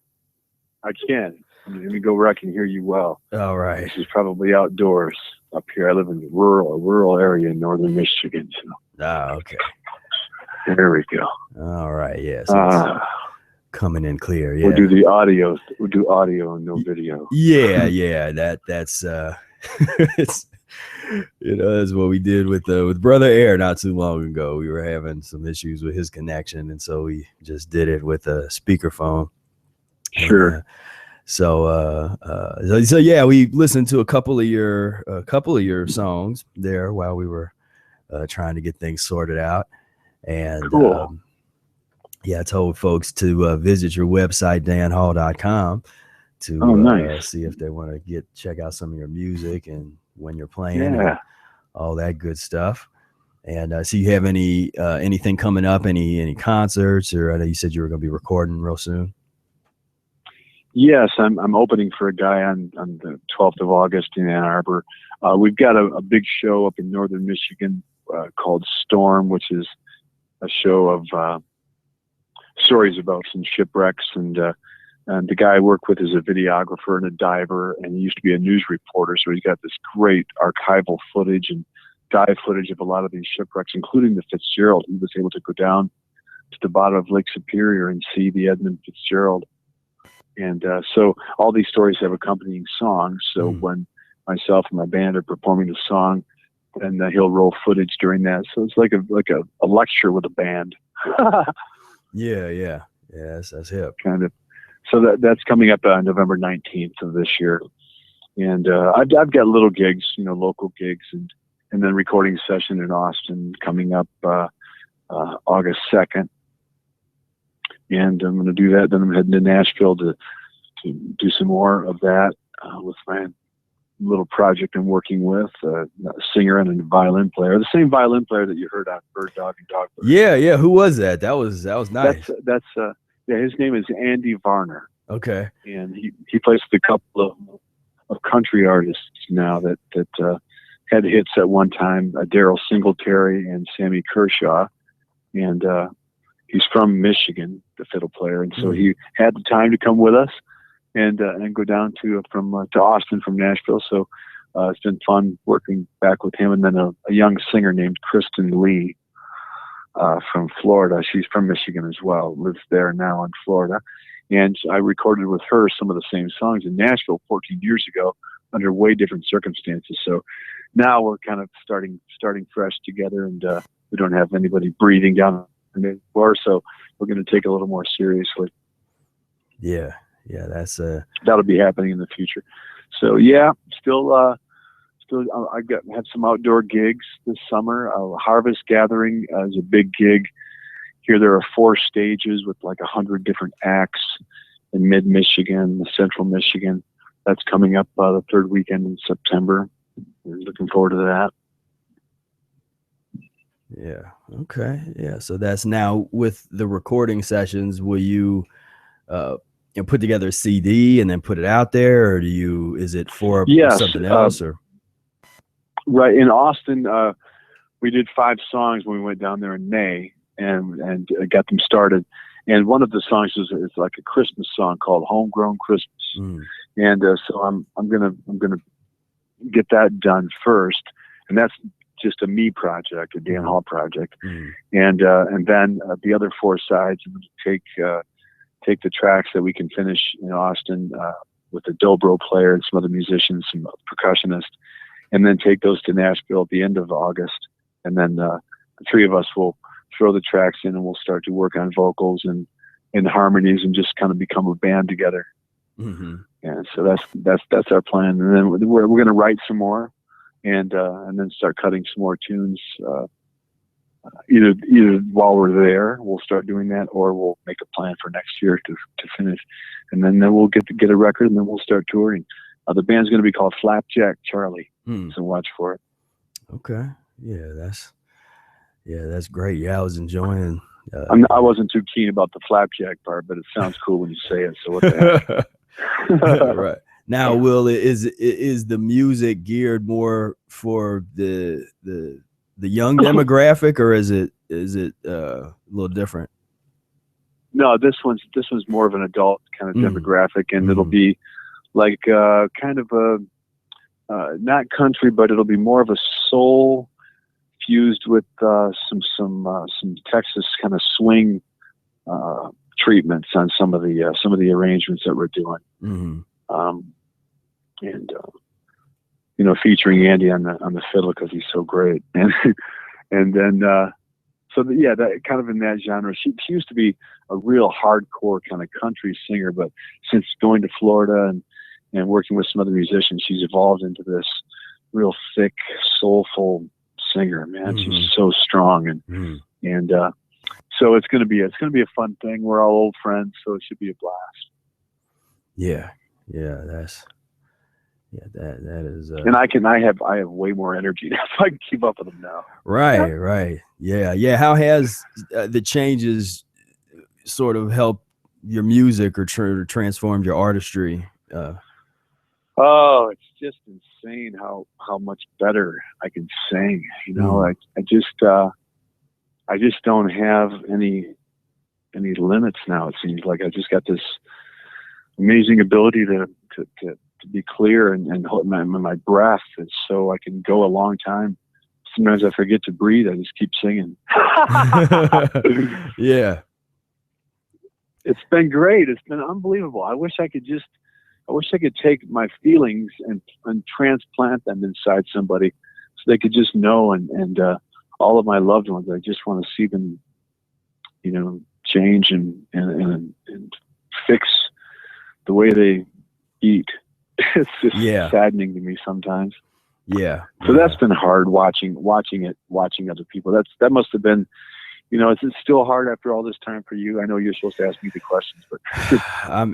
I can. Let me go where I can hear you well. All right. This is probably outdoors up here. I live in a rural area in northern Michigan. So. Okay. There we go. All right. Yes. Yeah, so coming in clear. Yeah. We'll do the audio. We'll do audio and no video. Yeah. That's it's, that's what we did with Brother Ehret not too long ago. We were having some issues with his connection, and so we just did it with a speakerphone. Sure. And, so yeah, we listened to a couple of your songs there while we were trying to get things sorted out. And cool. I told folks to visit your website, danhall.com, to nice. See if they want to check out some of your music and when you're playing and all that good stuff. And so you have anything coming up, any concerts, or I know you said you were going to be recording real soon. Yes, I'm opening for a guy on the 12th of August in Ann Arbor. We've got a big show up in northern Michigan called Storm, which is a show of stories about some shipwrecks, and the guy I work with is a videographer and a diver, and he used to be a news reporter, so he's got this great archival footage and dive footage of a lot of these shipwrecks, including the Fitzgerald. He was able to go down to the bottom of Lake Superior and see the Edmund Fitzgerald. And so all these stories have accompanying songs. So when myself and my band are performing a song, then he'll roll footage during that. So it's like a lecture with a band. Yeah. That's hip. Kind of. So that's coming up on November 19th of this year. And I've got little gigs, local gigs, and then recording session in Austin coming up August 2nd. And I'm going to do that. Then I'm heading to Nashville to do some more of that with my little project I'm working with, a singer and a violin player. The same violin player that you heard on Bird Dog and Dog Bird. Yeah. Who was that? That was nice. That's his name is Andy Varner. Okay. And he plays with a couple of country artists now that had hits at one time, Daryl Singletary and Sammy Kershaw. And he's from Michigan, the fiddle player, and so he had the time to come with us and go down to Austin from Nashville. So it's been fun working back with him, and then a young singer named Kristen Lee from Florida. She's from Michigan as well, lives there now in Florida, and I recorded with her some of the same songs in Nashville 14 years ago under way different circumstances. So now we're kind of starting fresh together, and we don't have anybody breathing down anymore, so we're going to take it a little more seriously. Yeah, that's that'll be happening in the future. So still I have some outdoor gigs this summer. Harvest Gathering is a big gig here. There are 4 stages with like 100 different acts in mid-Michigan, central Michigan. That's coming up the 3rd weekend in September. We're looking forward to that. Yeah. Okay. Yeah. So that's now with the recording sessions. Will you, put together a CD and then put it out there, or is it for something else? Or Right. In Austin, we did 5 songs when we went down there in May and got them started. And one of the songs is like a Christmas song called "Homegrown Christmas." And so I'm gonna get that done first, and that's just a me project, a Dan Hall project. And then the other 4 sides, I'm gonna take the tracks that we can finish in Austin with a dobro player and some other musicians, some percussionists, and then take those to Nashville at the end of August. And then the 3 of us will throw the tracks in, and we'll start to work on vocals and harmonies and just kind of become a band together. And so that's our plan. And then we're going to write some more and then start cutting some more tunes. Either while we're there, we'll start doing that, or we'll make a plan for next year to finish. And then we'll get a record, and then we'll start touring. The band's going to be called Flapjack Charlie. So watch for it. Okay. Yeah, that's great. Yeah, I was enjoying. I wasn't too keen about the flapjack part, but it sounds cool when you say it. So what the heck? Right now, Will, is the music geared more for the young demographic, or is it a little different? No, this one's more of an adult kind of demographic, and it'll be like kind of a not country, but it'll be more of a soul fused with some Texas kind of swing treatments on some of the arrangements that we're doing, and featuring Andy on the fiddle because he's so great, and then that kind of in that genre. She used to be a real hardcore kind of country singer, but since going to Florida and working with some other musicians, she's evolved into this real thick, soulful singer. Man, she's so strong, and so it's gonna be a fun thing. We're all old friends, so it should be a blast. That is. And I have way more energy now, so I can keep up with them now. Right. Yeah. How has the changes sort of helped your music or transformed your artistry? Oh, it's just insane how much better I can sing. I just don't have any limits now. It seems like I just got this amazing ability to be clear and hold my breath, and so I can go a long time. Sometimes I forget to breathe. I just keep singing. Yeah, it's been great. It's been unbelievable. I wish I could take my feelings and transplant them inside somebody, so they could just know. And all of my loved ones, I just want to see them, change and fix the way they eat. It's just saddening to me sometimes. Yeah. So that's been hard watching other people. That must have been, it's still hard after all this time for you. I know you're supposed to ask me the questions, but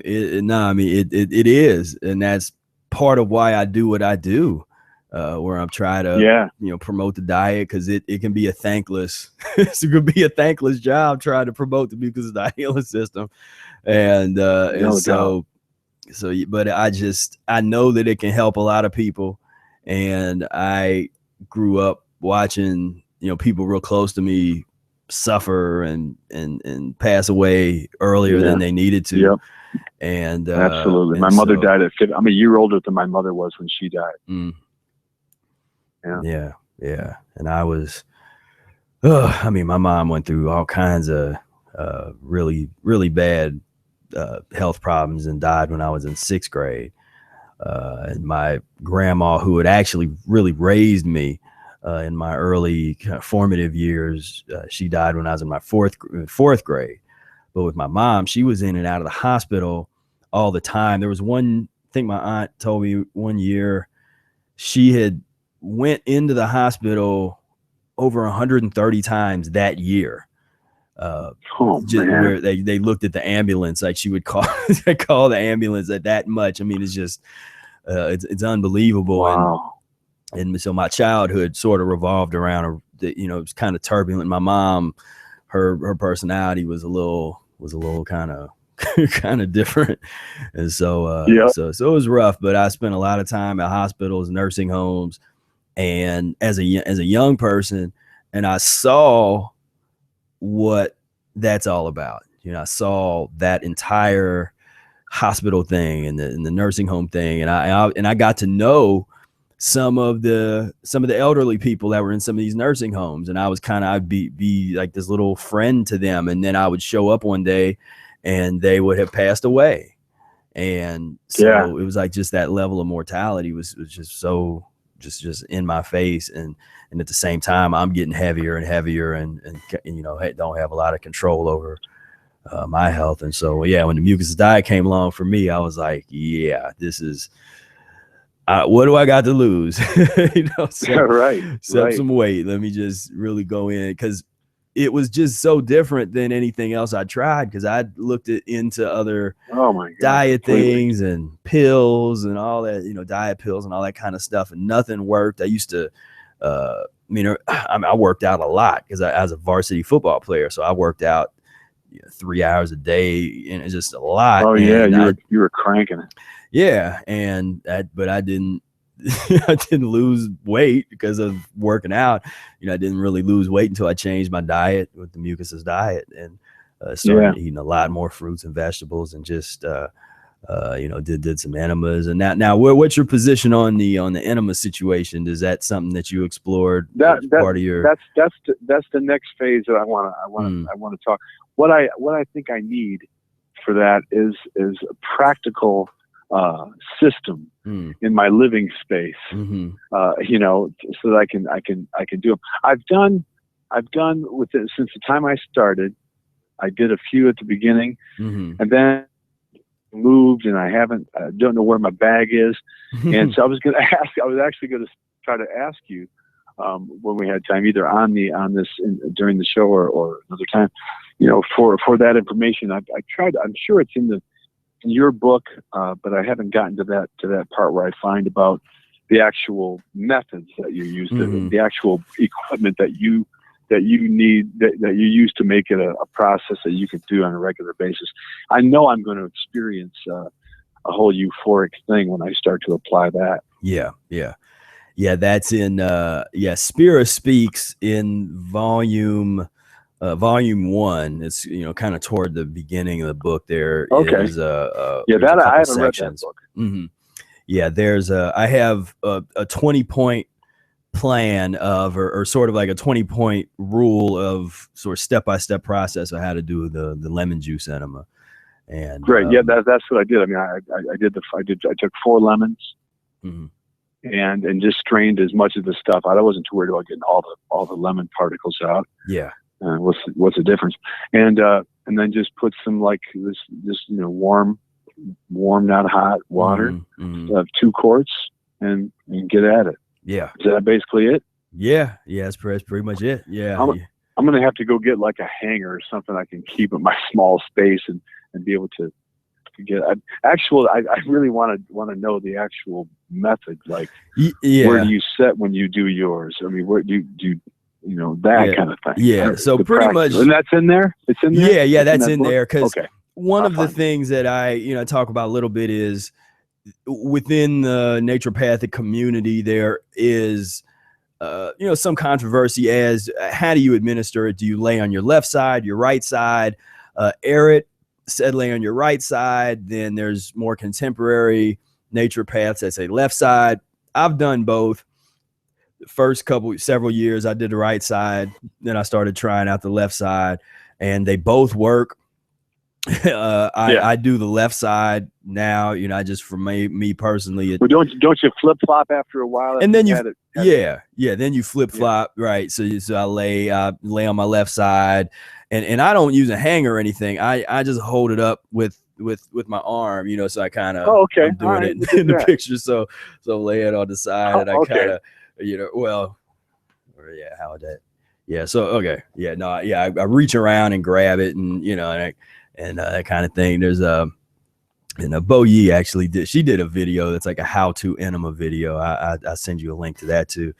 it is, and that's part of why I do what I do, where I'm trying to promote the diet, because it can be a thankless it could be a thankless job trying to promote the Mucusless Diet Healing System, but I know that it can help a lot of people, and I grew up watching people real close to me suffer and pass away earlier than they needed to. Yep. And absolutely, my mother died at 50. I'm a year older than my mother was when she died. Yeah. And I was, my mom went through all kinds of really, really bad health problems and died when I was in 6th grade. And my grandma, who had actually really raised me in my early kind of formative years, she died when I was in my fourth grade. But with my mom, she was in and out of the hospital all the time. There was one thing my aunt told me one year, she had went into the hospital over 130 times that year. Where they looked at the ambulance, like she would call the ambulance at that much. I mean, it's just it's unbelievable. Wow. And so my childhood sort of revolved around it was kind of turbulent. My mom, her personality was a little kind of different, and so so it was rough. But I spent a lot of time at hospitals, nursing homes, and as a young person, and I saw what that's all about. You know, I saw that entire hospital thing and the nursing home thing, and I got to know some of the elderly people that were in some of these nursing homes, and I was I'd be like this little friend to them, and then I would show up one day and they would have passed away. And so it was like just that level of mortality was just so just in my face, and at the same time I'm getting heavier and heavier, and you know, don't have a lot of control over my health. And so when the Mucusless diet came along for me, I was like, yeah, this is what do I got to lose? You know, some weight. Let me just really go in, because it was just so different than anything else I tried, because I looked into other diet things and pills and all that, you know, diet pills and all that kind of stuff, and nothing worked. I used to, I worked out a lot because I was a varsity football player, so I worked out 3 hours a day, and it's just a lot. Oh yeah, you were cranking it. Yeah, but I didn't I didn't lose weight because of working out. You know, I didn't really lose weight until I changed my diet with the Mucusless diet, and started eating a lot more fruits and vegetables, and just you know, did some enemas. And now what's your position on the enema situation? Is that something that you explored? That's part of your that's the next phase that I want to talk. What I think I need for that is a practical system in my living space, you know, so that I can do them. I've done with it since the time I started. I did a few at the beginning, and then moved, and I don't know where my bag is. And so I was actually going to try to ask you when we had time, either on this during the show or another time, you know, for that information. I tried. I'm sure it's in your book, but I haven't gotten to that part where I find about the actual methods that you use, the actual equipment that you need, that you use to make it a process that you can do on a regular basis. I know I'm going to experience a whole euphoric thing when I start to apply that. Yeah, that's in Spira speaks in volume 1. It's, you know, kind of toward the beginning of the book. There is I haven't read that book. Yeah, there's I have a 20-point plan of, or sort of like a 20-point rule of sort of step-by-step process of how to do the lemon juice enema. And great. That's what I did. I mean, I took 4 lemons and just strained as much of the stuff out. I wasn't too worried about getting all the lemon particles out. Yeah. What's the difference? And then just put some, like, this you know, warm, not hot water, 2 quarts, and get at it. Yeah. Is that basically it? Yeah. That's pretty much it. Yeah. I'm going to have to go get like a hanger or something I can keep in my small space and be able to get I really want to know the actual method. Like, where do you set when you do yours? I mean, where do you know, that kind of thing. Yeah. So pretty much. And that's in there? It's in there? Yeah, that's in there. Because one of the things that I talk about a little bit is, within the naturopathic community, there is, some controversy as how do you administer it? Do you lay on your left side, your right side? Ehret said lay on your right side. Then there's more contemporary naturopaths that say left side. I've done both. The first several years I did the right side. Then I started trying out the left side, and they both work. I do the left side now, you know. I just, for me personally, don't you flip flop after a while? And then then you flip flop, right? So I lay on my left side, and I don't use a hanger or anything. I just hold it up with my arm, you know. So I kind of I'm doing it in the picture. So lay it on the side, and I kind of, you know, how would that? Yeah. So I reach around and grab it, and you know, and that kind of thing. There's Bo Yi actually did a video that's like a how-to enema video. I send you a link to that too.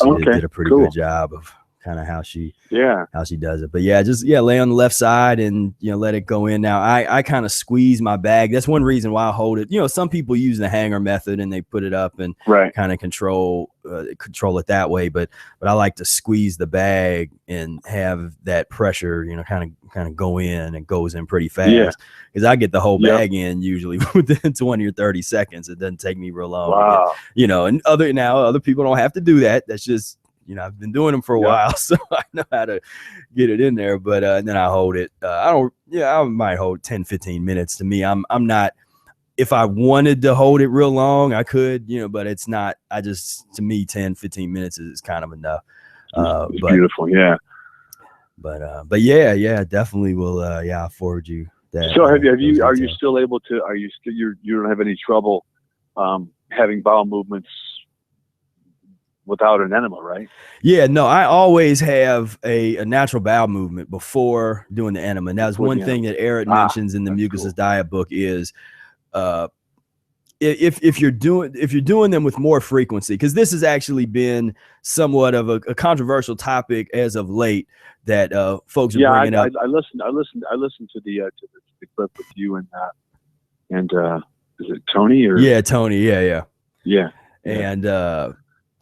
She did a pretty good job of kind of how she does it. But yeah, just lay on the left side and let it go in. Now I kind of squeeze my bag. That's one reason why I hold it. Some people use the hanger method and they put it up and kind of control it that way. But I like to squeeze the bag and have that pressure, kind of go in, and goes in pretty fast, because I get the whole bag in usually within 20 or 30 seconds. It doesn't take me real long. Wow. And other people don't have to do that. That's just, I've been doing them for a while, so I know how to get it in there. But and then I hold it. I might hold 10, 15 minutes. To me, I'm not. If I wanted to hold it real long, I could, but it's not. To me, 10, 15 minutes is kind of enough. It's beautiful, yeah. But yeah, definitely will. I'll forward you that. So are you still able to? You don't have any trouble having bowel movements without an enema, right? Yeah, no, I always have a natural bowel movement before doing the enema. And that's one thing that Ehret mentions in the Mucusless Diet book is if you're doing them with more frequency, because this has actually been somewhat of a controversial topic as of late that folks are bringing up. I listened to the clip with you and is it Tony or? Yeah, Tony. Yeah. And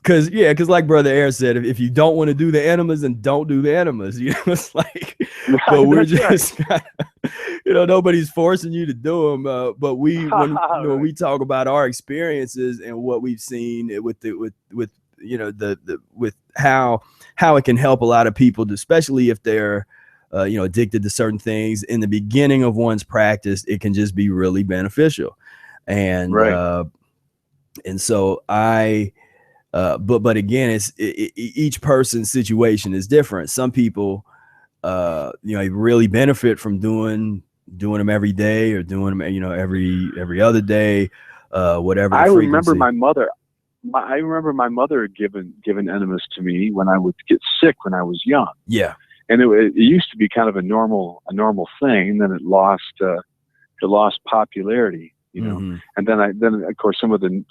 because like Brother Ehret said, if you don't want to do the enemas, then don't do the enemas. It's like, but we're just, nobody's forcing you to do them. But when we talk about our experiences and what we've seen with how it can help a lot of people, especially if they're addicted to certain things. In the beginning of one's practice, it can just be really beneficial, and so but again, each person's situation is different. Some people, really benefit from doing them every day, or doing them, every other day, whatever. I remember my mother had given enemas to me when I would get sick when I was young. Yeah, and it used to be kind of a normal thing, and then it lost popularity, Mm-hmm. And then of course some of the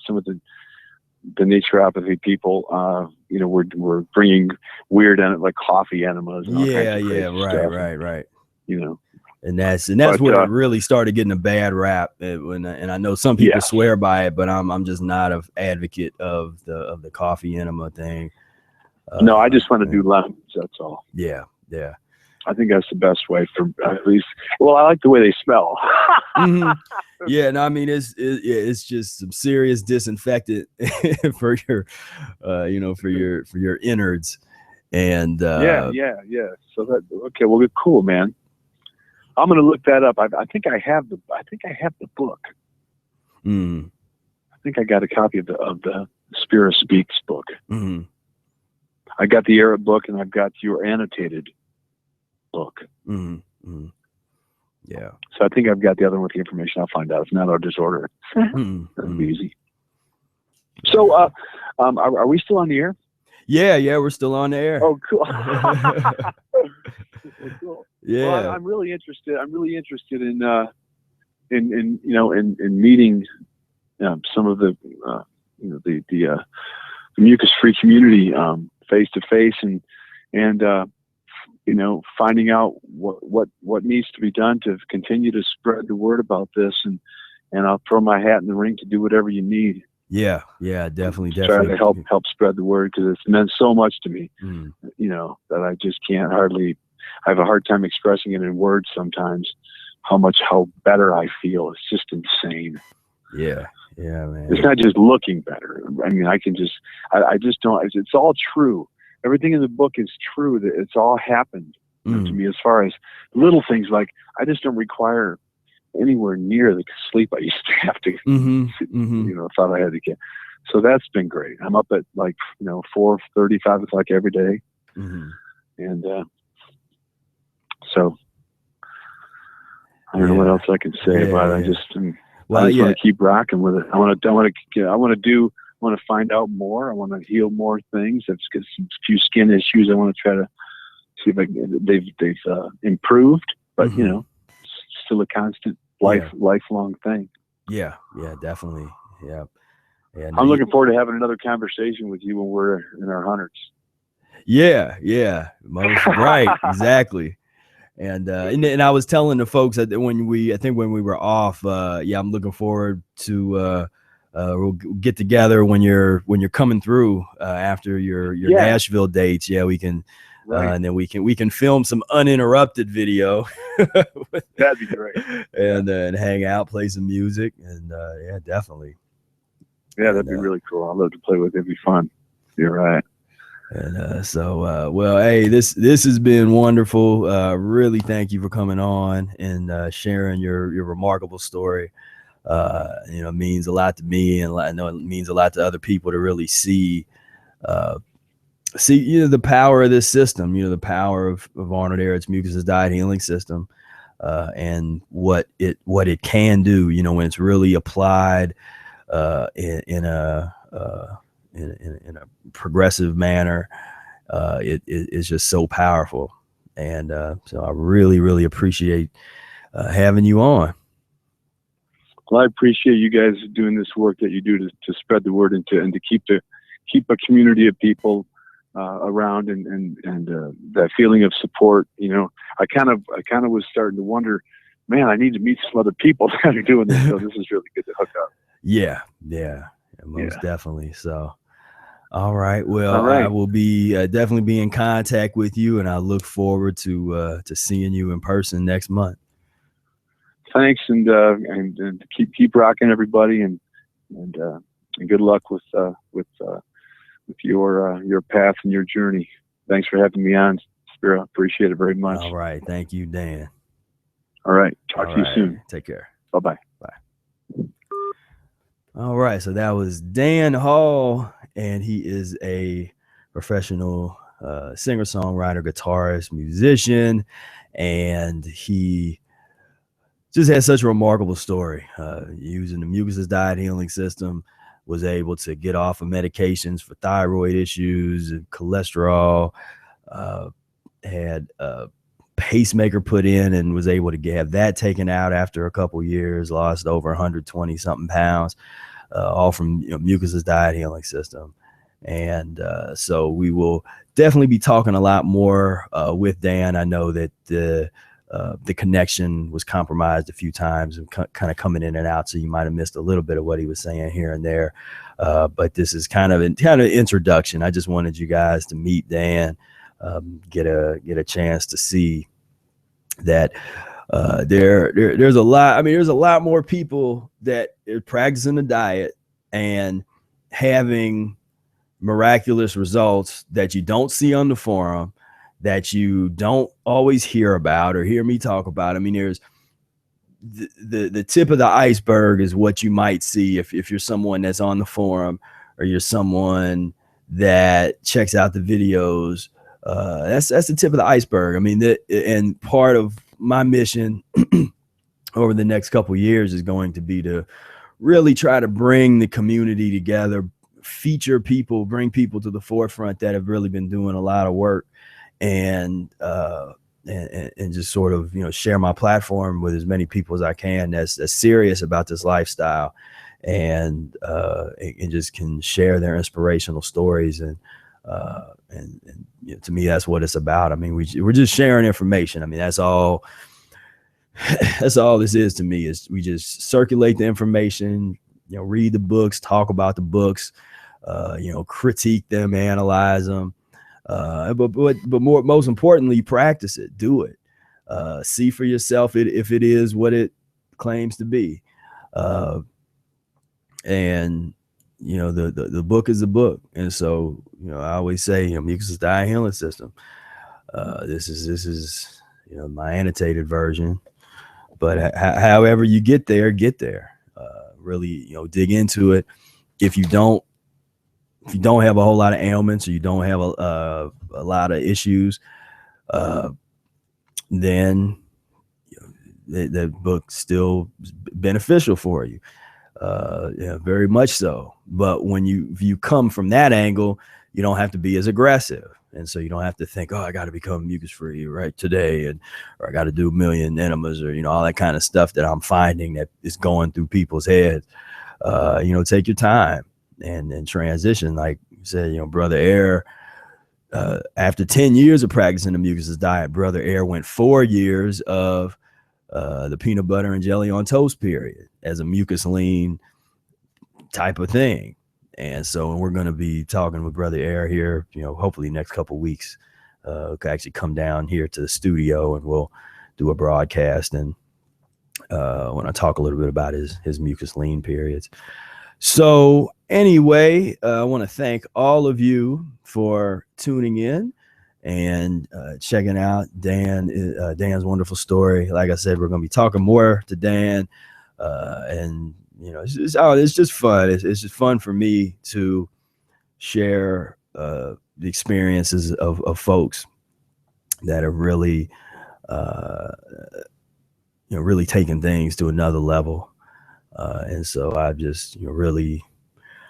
naturopathy people, were bringing weird like coffee enemas. And right. And that's but, where it really started getting a bad rap. And I know some people swear by it, but I'm just not an advocate of the coffee enema thing. No, I just want to do lemons. That's all. Yeah. I think that's the best way for at least. Well, I like the way they smell. Mm-hmm. Yeah, no, I mean it's just some serious disinfectant for your, for your innards, and yeah. So well, good, cool, man. I'm gonna look that up. I think I have the book. Mm. I think I got a copy of the Spira Speaks book. Mm-hmm. I got the Ehret book, and I've got your annotated book. Mm-hmm. Mm-hmm. Yeah. So I think I've got the other one with the information. I'll find out. If not, I'll just order it. That'll be easy. So, are we still on the air? Yeah, we're still on the air. Oh, cool. Cool. Yeah. Well, I'm really interested in meeting some of the mucus-free community face to face, and finding out what needs to be done to continue to spread the word about this, and I'll throw my hat in the ring to do whatever you need. Yeah, definitely. Try to help spread the word, because it's meant so much to me, that I just can't I have a hard time expressing it in words sometimes, how better I feel. It's just insane. Yeah, man. It's not just looking better. I mean, I just don't, it's all true. Everything in the book is true. That it's all happened to me, as far as little things like I just don't require anywhere near the sleep I used to have to, thought I had to get. So that's been great. I'm up at 4:35 o'clock every day. Mm-hmm. And so I don't know what else I can say about it. I just want to keep rocking with it. I want to find out more. I want to heal more things. I've got some few skin issues. I want to try to see if they've improved, but still a constant lifelong thing. Yeah, definitely. Yeah. I'm looking forward to having another conversation with you when we're in our hundreds. Yeah. Most right. Exactly. And I was telling the folks that when we were off, I'm looking forward to we'll get together when you're coming through after your Nashville dates. Yeah, we can, and then we can film some uninterrupted video. That'd be great. And hang out, play some music, and yeah, definitely. Yeah, that'd be really cool. I'd love to play with it. It'd be fun. You're right. And well, hey, this has been wonderful. Really, thank you for coming on and sharing your remarkable story. It means a lot to me, and I know it means a lot to other people to really see the power of this system. The power of Arnold Ehret's Mucusless Diet Healing System, and what it can do. When it's really applied in a progressive manner, it is just so powerful. And so I really appreciate having you on. Well, I appreciate you guys doing this work that you do to spread the word and to keep a community of people around and that feeling of support. I kind of was starting to wonder, man, I need to meet some other people that are doing this. So this is really good to hook up. Yeah, most definitely. So, all right. Well, I will be definitely be in contact with you, and I look forward to seeing you in person next month. Thanks, and keep rocking, everybody, and good luck with your path and your journey. Thanks for having me on, Spira. Appreciate it very much. All right. Thank you, Dan. All right. Talk to you soon. Take care. Bye-bye. Bye. All right. So that was Dan Hall, and he is a professional singer-songwriter, guitarist, musician, and he just had such a remarkable story. Using the Mucusless Diet Healing System, was able to get off of medications for thyroid issues and cholesterol, had a pacemaker put in and was able to have that taken out after a couple years, lost over 120 something pounds, all from Mucusless Diet Healing System. And so we will definitely be talking a lot more with Dan. I know that the connection was compromised a few times and kind of coming in and out, so you might have missed a little bit of what he was saying here and there. But this is kind of an introduction. I just wanted you guys to meet Dan, get a chance to see that there's a lot. I mean, there's a lot more people that are practicing the diet and having miraculous results that you don't see on the forum, that you don't always hear about or hear me talk about. I mean, there's the tip of the iceberg is what you might see if you're someone that's on the forum or you're someone that checks out the videos. That's the tip of the iceberg. I mean, and part of my mission over the next couple of years is going to be to really try to bring the community together, feature people, bring people to the forefront that have really been doing a lot of work, and just sort of share my platform with as many people as I can that's serious about this lifestyle, and just can share their inspirational stories, and to me that's what it's about. I mean, we're just sharing information. I mean, that's all this is to me, is we just circulate the information, read the books, talk about the books, critique them, analyze them, but most importantly, practice it, do it, see for yourself if it is what it claims to be, and the book is a book. And so I always say, Mucusless Diet Healing System, this is my annotated version, but however you get there, really dig into it. If you don't have a whole lot of ailments, or you don't have a lot of issues, then the book's still beneficial for you, very much so. But if you come from that angle, you don't have to be as aggressive, and so you don't have to think, oh, I got to become mucus-free right today, or I got to do 1 million enemas, or all that kind of stuff that I'm finding that is going through people's heads. Take your time and transition. Like you said, Brother Ehret after 10 years of practicing the Mucusless diet, Brother Ehret went 4 years of the peanut butter and jelly on toast period as a mucus lean type of thing. And so we're going to be talking with Brother Ehret here, hopefully next couple weeks. Could actually come down here to the studio and we'll do a broadcast and when I talk a little bit about his mucus lean periods. So anyway, I want to thank all of you for tuning in and checking out Dan's wonderful story. Like I said, we're going to be talking more to Dan, and it's just fun. It's just fun for me to share the experiences of folks that are really really taking things to another level. And so I just really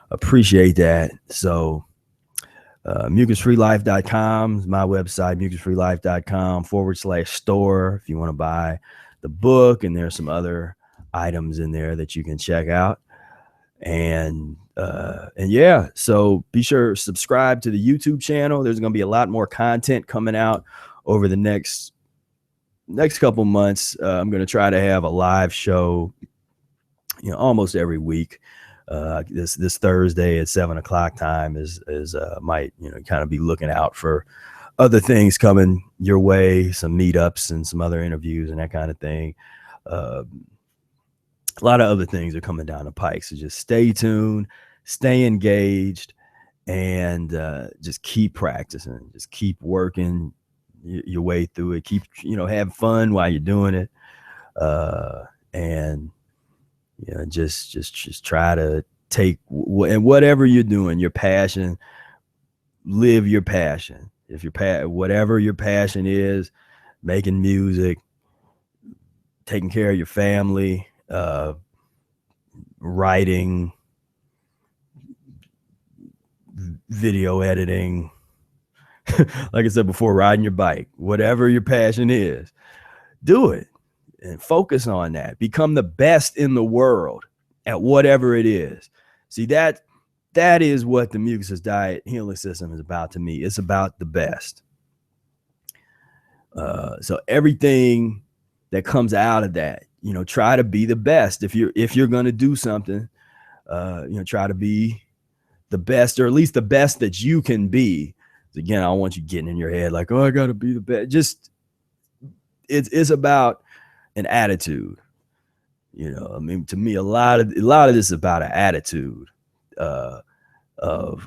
appreciate that. So mucusfreelife.com is my website, mucusfreelife.com/store if you want to buy the book, and there's some other items in there that you can check out. And yeah, so be sure to subscribe to the YouTube channel. There's going to be a lot more content coming out over the next couple months. I'm going to try to have a live show almost every week. This Thursday at 7 o'clock time is might kind of be looking out for other things coming your way, some meetups and some other interviews and that kind of thing. A lot of other things are coming down the pike, so just stay tuned, stay engaged, and just keep practicing, just keep working your way through it. Keep have fun while you're doing it, and just try to take and whatever you're doing, your passion, live your passion. If whatever your passion is, making music, taking care of your family, writing, video editing, like I said before, riding your bike, whatever your passion is, do it and focus on that. Become the best in the world at whatever it is. See, that is what the Mucusless Diet Healing System is about to me. It's about the best. So everything that comes out of that, try to be the best. If you're going to do something, try to be the best, or at least the best that you can be. Again, I don't want you getting in your head like, oh, I got to be the best. Just it's about an attitude. I mean, to me, a lot of this is about an attitude of,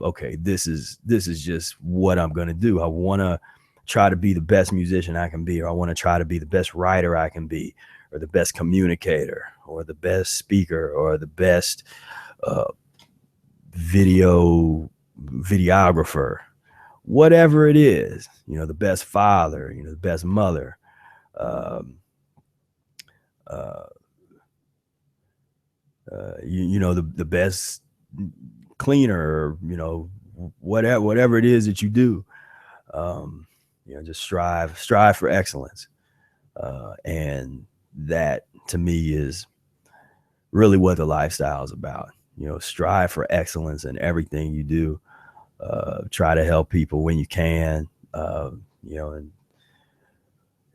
okay, this is just what I'm going to do. I want to try to be the best musician I can be, or I want to try to be the best writer I can be, or the best communicator, or the best speaker, or the best videographer, whatever it is, the best father, the best mother, the best cleaner, whatever it is that you do, just strive for excellence. And that to me is really what the lifestyle is about. Strive for excellence in everything you do. Try to help people when you can, and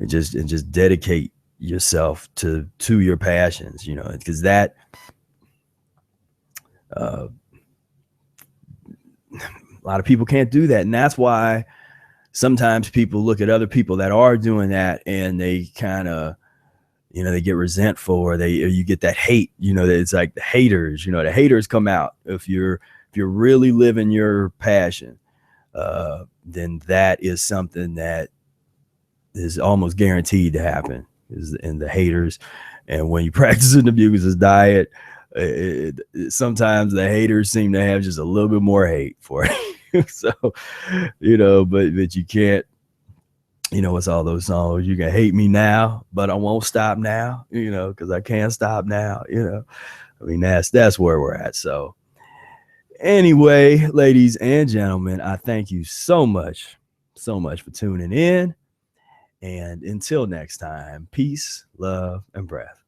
just dedicate yourself to your passions, because that a lot of people can't do that. And that's why sometimes people look at other people that are doing that and they kind of, they get resentful, or you get that hate, it's like the haters, the haters come out. If you're really living your passion, then that is something that is almost guaranteed to happen, is in the haters. And when you practice in the Mucusless diet, sometimes the haters seem to have just a little bit more hate for it. So, but you can't, it's all those songs. You can hate me now, but I won't stop now, because I can't stop now, I mean, that's where we're at. So anyway, ladies and gentlemen, I thank you so much for tuning in. And until next time, peace, love, and breath.